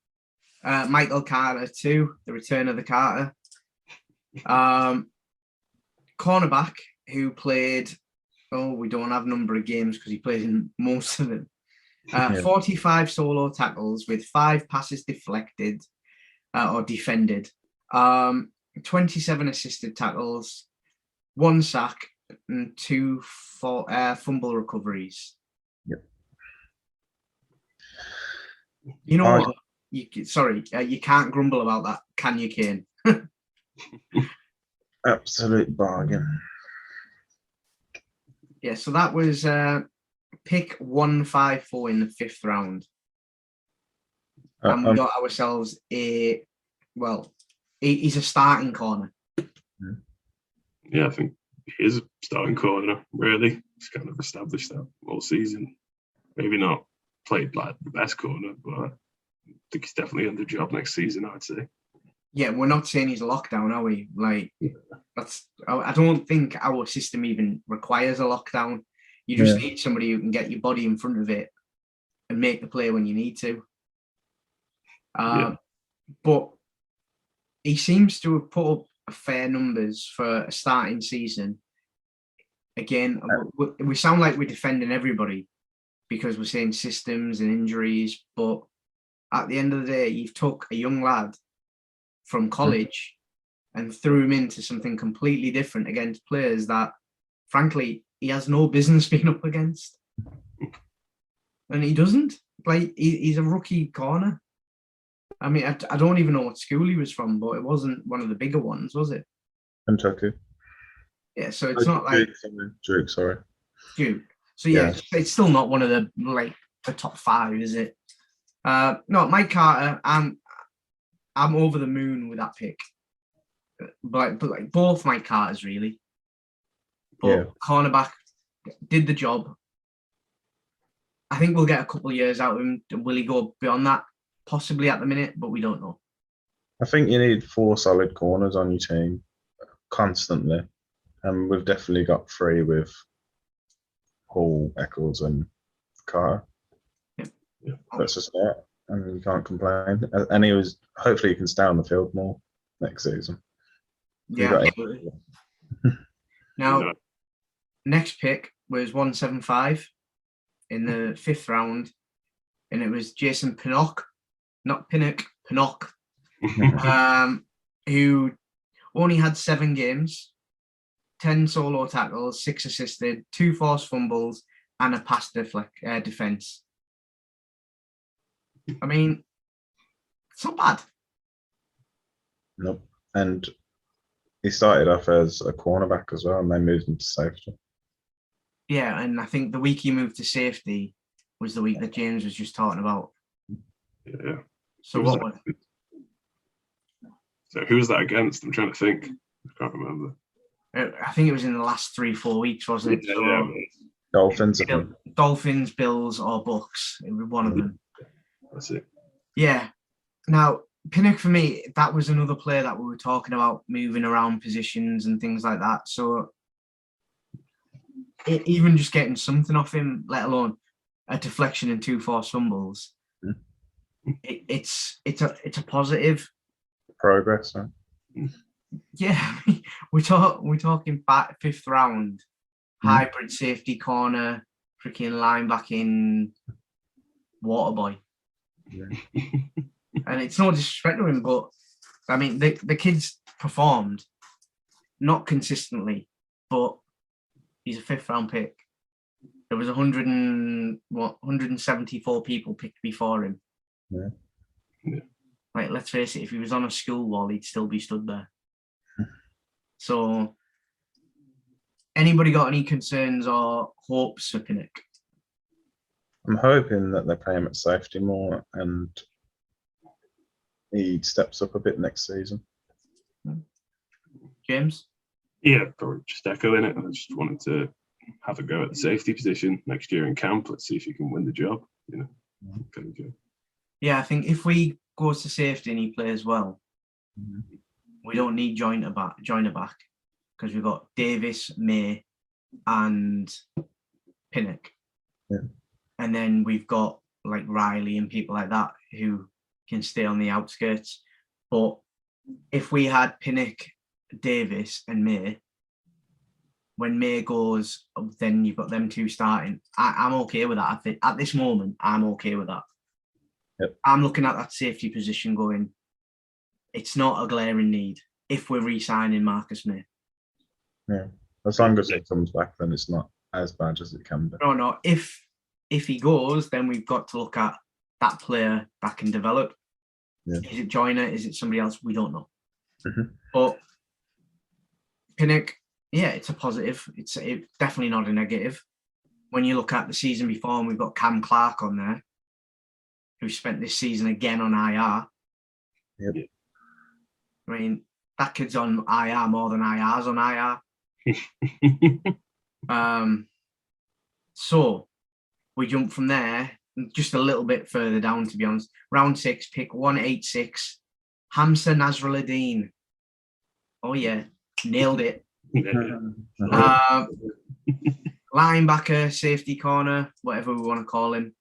Michael Carter 2, the return of the Carter. Cornerback who played, we don't have number of games because he played in most of them. 45 solo tackles with 5 passes deflected or defended, 27 assisted tackles, 1 sack, and 2 fumble recoveries. Yep. You know what? You can't grumble about that, can you, Kane? Absolute bargain. Yeah, so that was pick 154 in the 5th round. And we got ourselves he's a starting corner. Yeah, I think he is a starting corner, really. He's kind of established that all season. Maybe not played like the best corner, but I think he's definitely on the job next season, I'd say. Yeah, we're not saying he's a lockdown, are we? Like, I don't think our system even requires a lockdown. You just need somebody who can get your body in front of it and make the play when you need to. But he seems to have put up fair numbers for a starting season. Again, we sound like we're defending everybody because we're saying systems and injuries, but at the end of the day, you've took a young lad from college and threw him into something completely different against players that, frankly, he has no business being up against. And he doesn't. Like, he's a rookie corner. I mean, I don't even know what school he was from, but it wasn't one of the bigger ones, was it? Kentucky. Yeah, so it's not like Duke, sorry. Duke. So yeah, it's still not one of the top 5, is it? No, Mike Carter. I'm over the moon with that pick. But like both Mike Carters really. But cornerback did the job. I think we'll get a couple of years out of him. Will he go beyond that? Possibly at the minute, but we don't know. I think you need 4 solid corners on your team constantly. And we've definitely got 3 with Hall, Eccles, and Carter. Yeah. That's just that. And you can't complain. And hopefully he can stay on the field more next season. Yeah. Now, next pick was 175 in the 5th round, and it was Jason Pinock, not Pinock, Pinock, who only had 7 games, 10 solo tackles, 6 assisted, 2 forced fumbles, and a pass defense. I mean, it's not bad. Nope. And he started off as a cornerback as well, and they moved him to safety. Yeah, and I think the week he moved to safety was the week that James was just talking about. Yeah. So what was So who was that against? I'm trying to think. I can't remember. I think it was in the last 3-4 weeks, wasn't it? Yeah, So yeah. Dolphins, I think. Dolphins, Bills, or Bucks. It was one of them. That's it. Yeah. Now, Pinock, for me, that was another player that we were talking about moving around positions and things like that. So even just getting something off him, let alone a deflection and 2 forced fumbles, it's a positive. Progress, huh? Yeah, we're talking back 5th round, hybrid safety corner, freaking linebacking water boy. Yeah. And it's no disrespect to him, but I mean the kid's performed, not consistently, but he's a 5th round pick. There was 174 people picked before him. Yeah. Like, let's face it, if he was on a school wall, he'd still be stood there. So, anybody got any concerns or hopes for Pinock? I'm hoping that they play him at safety more and he steps up a bit next season. James? Yeah, probably just echoing it. I just wanted to have a go at the safety position next year in camp. Let's see if he can win the job. Kind of job. Yeah, I think if we go to safety and he plays well, we don't need joiner back because we've got Davis, May, and Pinock. Yeah. And then we've got like Riley and people like that who can stay on the outskirts. But if we had Pinock, Davis, and May, when May goes, then you've got them 2 starting. I'm okay with that. I think at this moment, I'm okay with that. Yep. I'm looking at that safety position going, it's not a glaring need if we're re-signing Marcus May. Yeah. As long as he comes back, then it's not as bad as it can be. No. If he goes, then we've got to look at that player that can develop. Yeah. Is it Joyner? Is it somebody else? We don't know. Mhm. But Pinock, yeah, it's a positive. It's definitely not a negative. When you look at the season before, and we've got Cam Clark on there, who spent this season again on IR. Yep. I mean, that kid's on IR more than IR's on IR. So we jump from there just a little bit further down, to be honest. Round 6, pick 186, Hamza Nasruddin. Oh yeah, nailed it. Linebacker, safety corner, whatever we want to call him.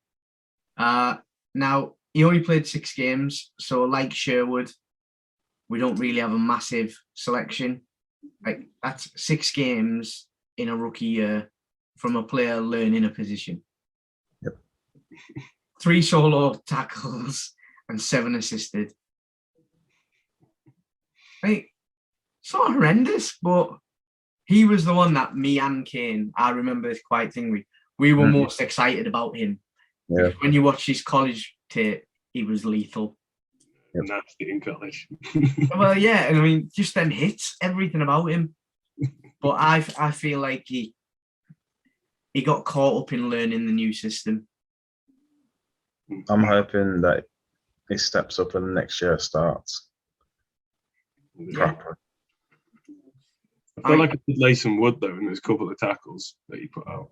Now, he only played 6 games, so like Sherwood, we don't really have a massive selection. Like, that's 6 games in a rookie year from a player learning a position. Yep. 3 solo tackles and 7 assisted. Like, it's not horrendous, but he was the one that me and Kane, I remember this quiet thing, we were most excited about him. Yeah. When you watch his college tape, he was lethal. Yep. Nasty in college. Well, yeah, and I mean, just them hits, everything about him. But I feel like he got caught up in learning the new system. I'm hoping that he steps up and next year starts proper. I feel like I could lay some wood though in those couple of tackles that he put out.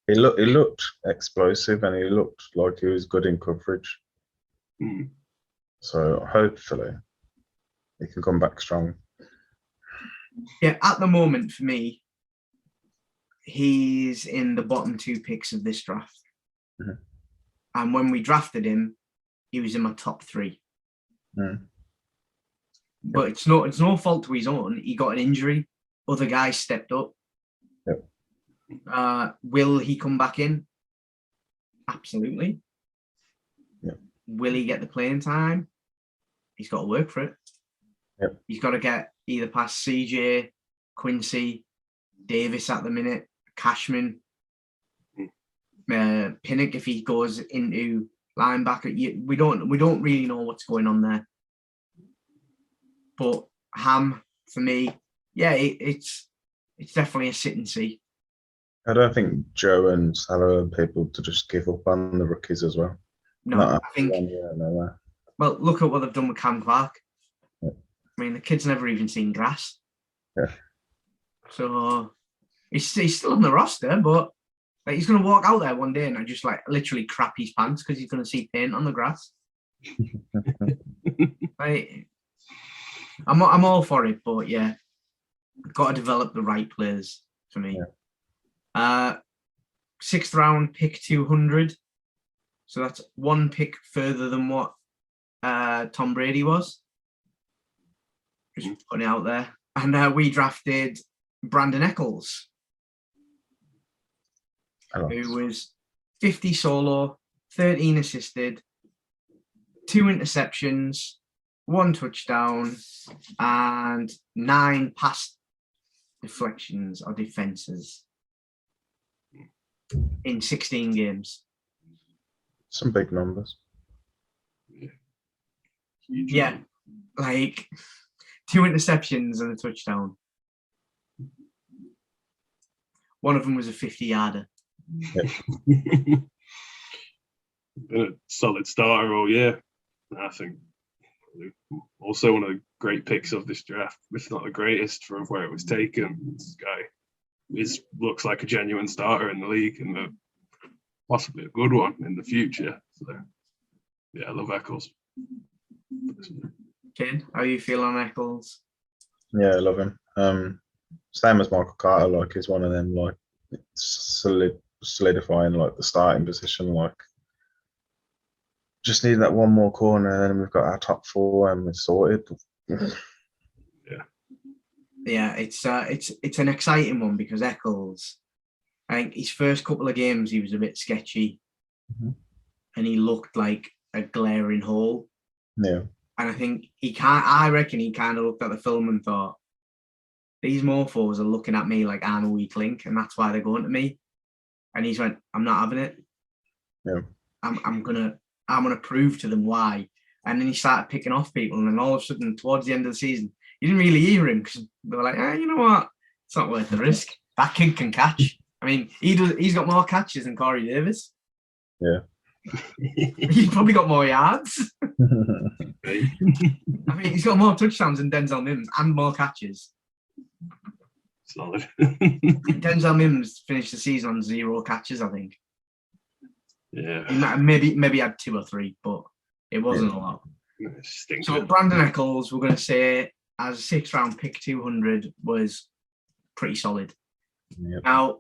He looked explosive and he looked like he was good in coverage. So hopefully he can come back strong. Yeah, at the moment for me, he's in the bottom 2 picks of this draft. And when we drafted him, he was in my top 3. But it's no fault to his own. He got an injury. Other guys stepped up. Yep. Will he come back in? Absolutely. Yep. Will he get the playing time? He's got to work for it. Yep. He's got to get either past CJ, Quincy, Davis at the minute, Cashman, Pinock if he goes into linebacker. We don't really know what's going on there. But Ham, for me, yeah, it's definitely a sit and see. I don't think Joe and Salah are people to just give up on the rookies as well. No, Not I think. no. Well, look at what they've done with Cam Clark. Yeah. I mean, the kid's never even seen grass. Yeah. So he's still on the roster, but like, he's going to walk out there one day and just like literally crap his pants because he's going to see paint on the grass. Like, I'm all for it, but yeah, got to develop the right players for me. Yeah. 6th round pick 200, so that's one pick further than what Tom Brady was. Just putting it out there, and we drafted Brandon Eccles, who was 50 solo, 13 assisted, 2 interceptions, 1 touchdown, and 9 pass deflections or defenses in 16 games. Some big numbers. Yeah, like 2 interceptions and a touchdown. One of them was a 50-yarder. Been a solid starter all year. I think also one of the great picks of this draft, if not the greatest from where it was taken. This guy looks like a genuine starter in the league and possibly a good one in the future. So yeah, I love Eccles. Ken, how are you feeling on Eccles? Yeah, I love him. Same as Michael Carter, like he's one of them, like solidifying like the starting position. Like just need that one more corner, and then we've got our top 4 and we're sorted. Yeah, it's an exciting one because Eccles, I think his first couple of games he was a bit sketchy, and he looked like a glaring hole. Yeah. And I reckon he kind of looked at the film and thought, these morphos are looking at me like I'm a weak link, and that's why they're going to me. And he's went, I'm not having it. Yeah. I'm gonna prove to them why. And then he started picking off people, and then all of a sudden, towards the end of the season, you didn't really hear him because they were like, you know what? It's not worth the risk. That kid can catch. I mean, he's got more catches than Corey Davis. Yeah. He's probably got more yards. I mean, he's got more touchdowns than Denzel Mims and more catches. Solid. Denzel Mims finished the season on 0 catches, I think. Yeah. He maybe had 2 or 3, but it wasn't a lot. So Brandon Eccles, we're going to say, as a 6th round pick 200, was pretty solid. Yep. Now,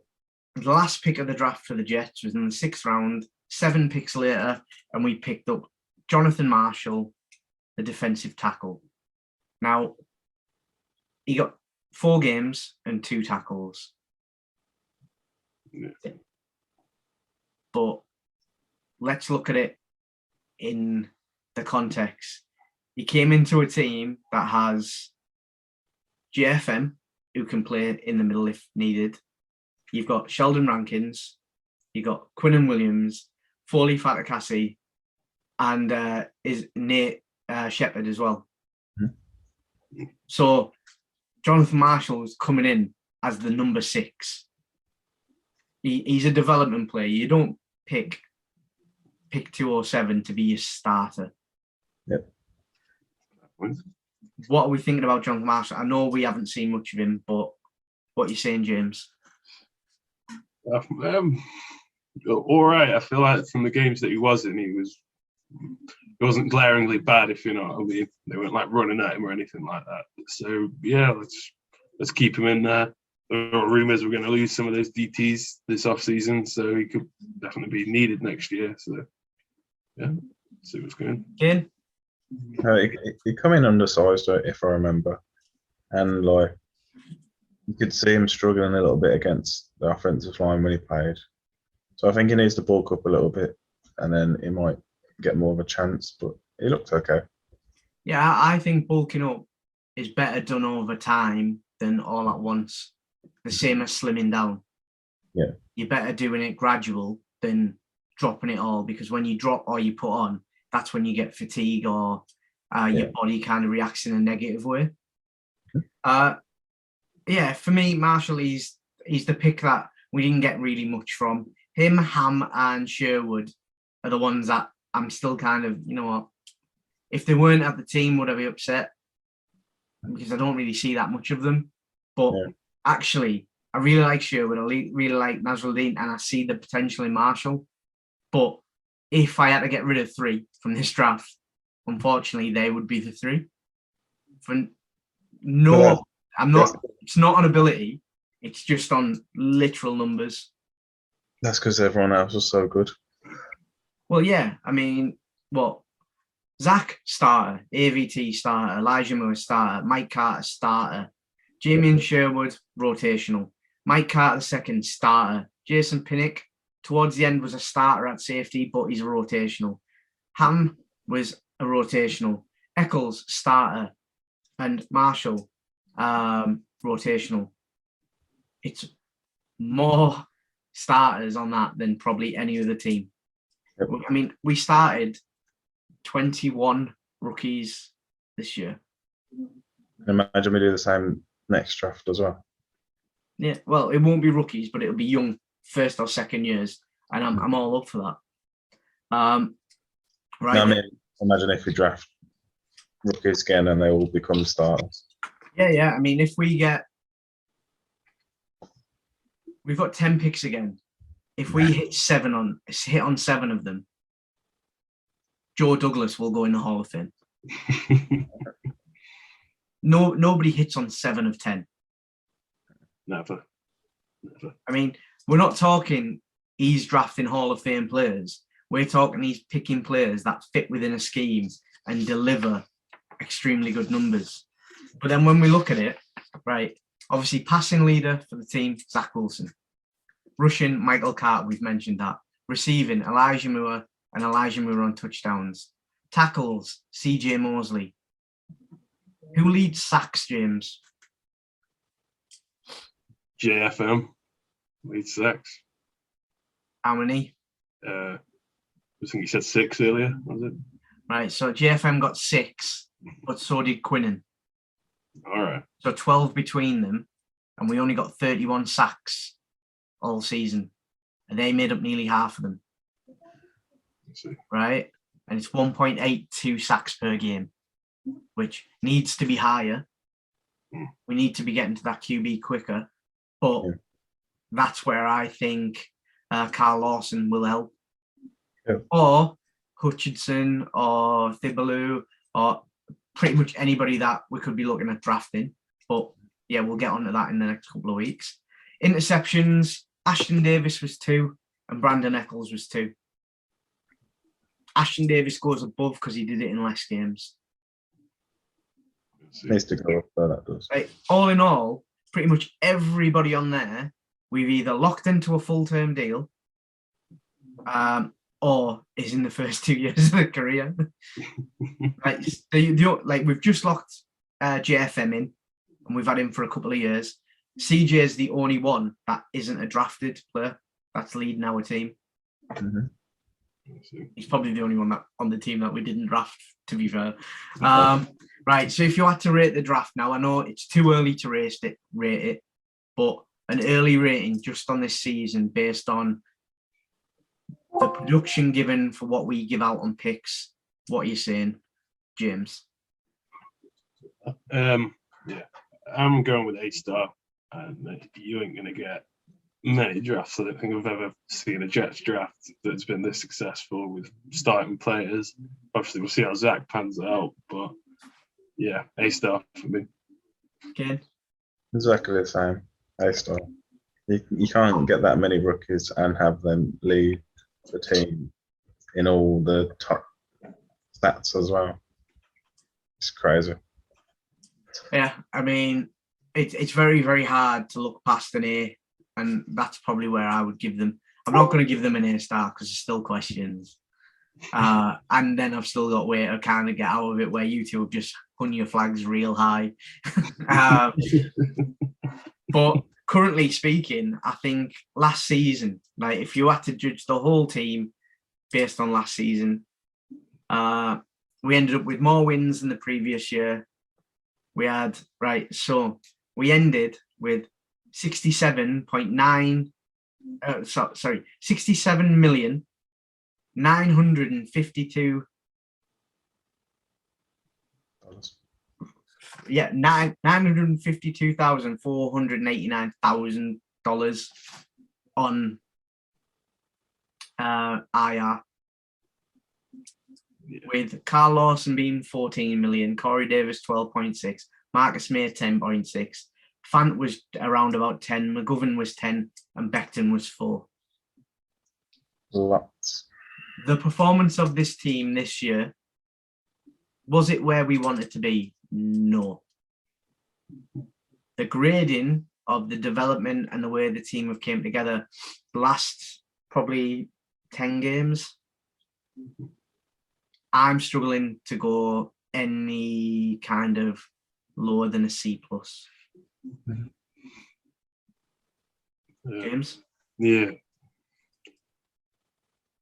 the last pick of the draft for the Jets was in the 6th round, 7 picks later, and we picked up Jonathan Marshall, the defensive tackle. Now, he got 4 games and 2 tackles. Yeah. But let's look at it in the context. He came into a team that has JFM, who can play in the middle if needed. You've got Sheldon Rankins, you've got Quinnen Williams, Foley Fatakasi, and is Nate Shepard as well. Mm-hmm. So Jonathan Marshall is coming in as the number 6. He's a development player. You don't pick 207 to be your starter. Yep. What are we thinking about Jonathan Marshall? I know we haven't seen much of him, but what are you saying, James? All right. I feel like from the games that he was in, he wasn't glaringly bad, if you know what I mean. They weren't like running at him or anything like that. So yeah, let's keep him in there. There are rumours we're going to lose some of those DTs this offseason, so he could definitely be needed next year. So yeah, see what's going on. Ken? He come in undersized, if I remember, and like you could see him struggling a little bit against the offensive line when he played. So I think he needs to bulk up a little bit, and then he might get more of a chance. But he looked okay. Yeah, I think bulking up is better done over time than all at once. The same as slimming down. Yeah, you're better doing it gradual than dropping it all, because when you drop or you put on, that's when you get fatigue or your body kind of reacts in a negative way. For me, Marshall, he's the pick that we didn't get really much from. Him, Ham, and Sherwood are the ones that I'm still kind of, you know what, if they weren't at the team, would I be upset? Because I don't really see that much of them. But actually, I really like Sherwood, I really like Nasruddin, and I see the potential in Marshall. But if I had to get rid of 3 from this draft, unfortunately, they would be the 3. I'm not. It's not on ability. It's just on literal numbers. That's because everyone else was so good. Well, yeah. I mean, Zach starter, AVT starter, Elijah Muah starter, Mike Carter starter, Jamie Sherwood rotational, Mike Carter second starter, Jason Pinock towards the end was a starter at safety, but he's a rotational. Ham was a rotational. Eccles starter, and Marshall rotational. It's more starters on that than probably any other team. Yep. I mean, we started 21 rookies this year. Imagine we do the same next draft as well. Yeah, well, it won't be rookies, but it'll be young first or second years, and I'm all up for that. Right. No, I mean, imagine if we draft rookies again and they all become starters. Yeah. I mean, if we've got 10 picks again. If we hit on 7 of them, Joe Douglas will go in the Hall of Fame. Nobody hits on 7 of 10. Never. I mean, we're not talking he's drafting Hall of Fame players. We're talking he's picking players that fit within a scheme and deliver extremely good numbers. But then when we look at it, right, obviously passing leader for the team, Zach Wilson. Rushing, Michael Carter, we've mentioned that. Receiving, Elijah Muah on touchdowns. Tackles, CJ Mosley. Who leads sacks, James? JFM leads sacks. How many? I think you said 6 earlier, was it? Right, so JFM got 6, but so did Quinnen. All right. So 12 between them, and we only got 31 sacks all season. And they made up nearly half of them. Right? And it's 1.82 sacks per game, which needs to be higher. We need to be getting to that QB quicker. But that's where I think Carl Lawson will help. Yeah. Or Hutchinson or Thibodeau or pretty much anybody that we could be looking at drafting. But yeah, we'll get onto that in the next couple of weeks. Interceptions, Ashton Davis was 2 and Brandon Eccles was 2. Ashton Davis goes above because he did it in less games. Needs to go up there, that does. Right. All in all, pretty much everybody on there, we've either locked into a full-term deal or is in the first 2 years of their career. We've just locked JFM in, and we've had him for a couple of years. CJ is the only one that isn't a drafted player that's leading our team. Mm-hmm. He's probably the only one that on the team that we didn't draft, to be fair. Right, so if you had to rate the draft now, I know it's too early to rate it, but an early rating just on this season based on the production given for what we give out on picks. What are you saying, James? Yeah, I'm going with A-star. You ain't going to get many drafts. I don't think I've ever seen a Jets draft that's been this successful with starting players. Obviously, we'll see how Zach pans out, but yeah, A-star for me. Ken? Exactly the same. A-star. You can't get that many rookies and have them lead the team in all the top stats as well. It's crazy. Yeah, I mean, it's very, very hard to look past an A, and that's probably where I would give them. I'm not going to give them an A-star because there's still questions. And then I've still got way to kind of get out of it where you two have just hung your flags real high. But currently speaking, I think last season, like if you had to judge the whole team based on last season, we ended up with more wins than the previous year. We had, so we ended with 67,952,000. Yeah, $952,489,000 on IR. With Carl Lawson being 14 million, Corey Davis 12.6, Marcus May 10.6, Fant was around about 10, McGovern was 10, and Becton was 4. Lots. The performance of this team this year, was it where we wanted to be? No. The grading of the development and the way the team have came together last probably 10 games, I'm struggling to go any kind of lower than a C+. James? Yeah.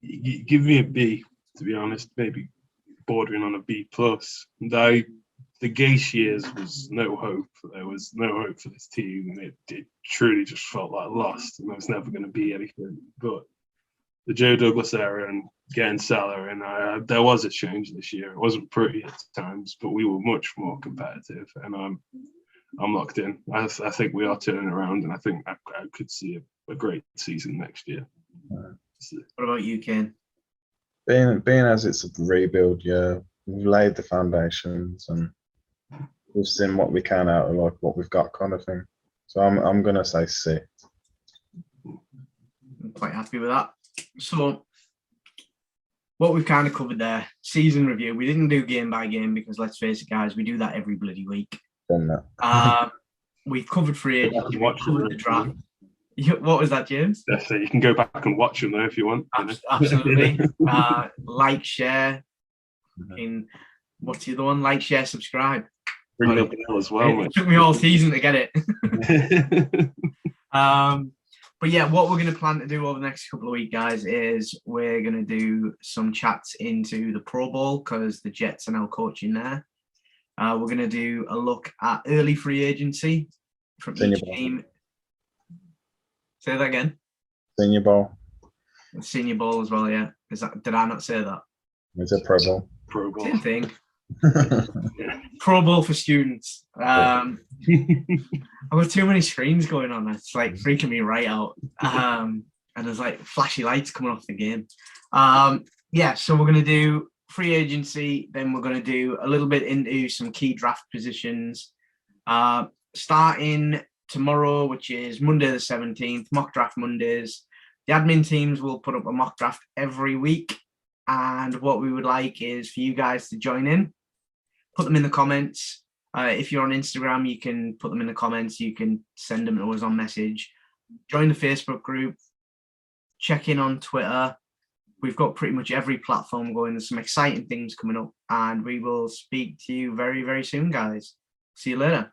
Give me a B, to be honest, maybe bordering on a B+. Though the Gase years was no hope. There was no hope for this team, and it truly just felt like lost, and there was never going to be anything. But the Joe Douglas era and getting Salah, and there was a change this year. It wasn't pretty at times, but we were much more competitive, and I'm locked in. I think we are turning around, and I think I could see a great season next year. What about you, Kane? Being as it's a rebuild year, we've laid the foundations and we've seen what we can out of like what we've got, kind of thing. So I'm gonna say C. I'm quite happy with that. So what we've kind of covered there, season review. We didn't do game by game because let's face it, guys, we do that every bloody week. Done that. We've covered free agency, we've covered the draft. What was that, James? So you can go back and watch them there if you want. Absolutely. Like, share. What's the other one? Like, share, subscribe. Bring up the bell as well. It took me all season to get it. But yeah, what we're going to plan to do over the next couple of weeks, guys, is we're going to do some chats into the Pro Bowl because the Jets are now coaching there. We're going to do a look at early free agency from each team. Say that again. Senior Bowl. Senior Bowl as well, yeah. Did I not say that? It's a Pro Bowl. Pro Bowl. Same thing. Pro Bowl for students. I've got too many screens going on. It's like freaking me right out. And there's like flashy lights coming off the game. Yeah, so we're going to do free agency. Then we're going to do a little bit into some key draft positions. Starting tomorrow, which is Monday the 17th, mock draft Mondays. The admin teams will put up a mock draft every week. And what we would like is for you guys to join in. Put them in the comments. If you're on Instagram, you can put them in the comments. You can send them to us on message. Join the Facebook group. Check in on Twitter. We've got pretty much every platform going. There's some exciting things coming up. And we will speak to you very, very soon, guys. See you later.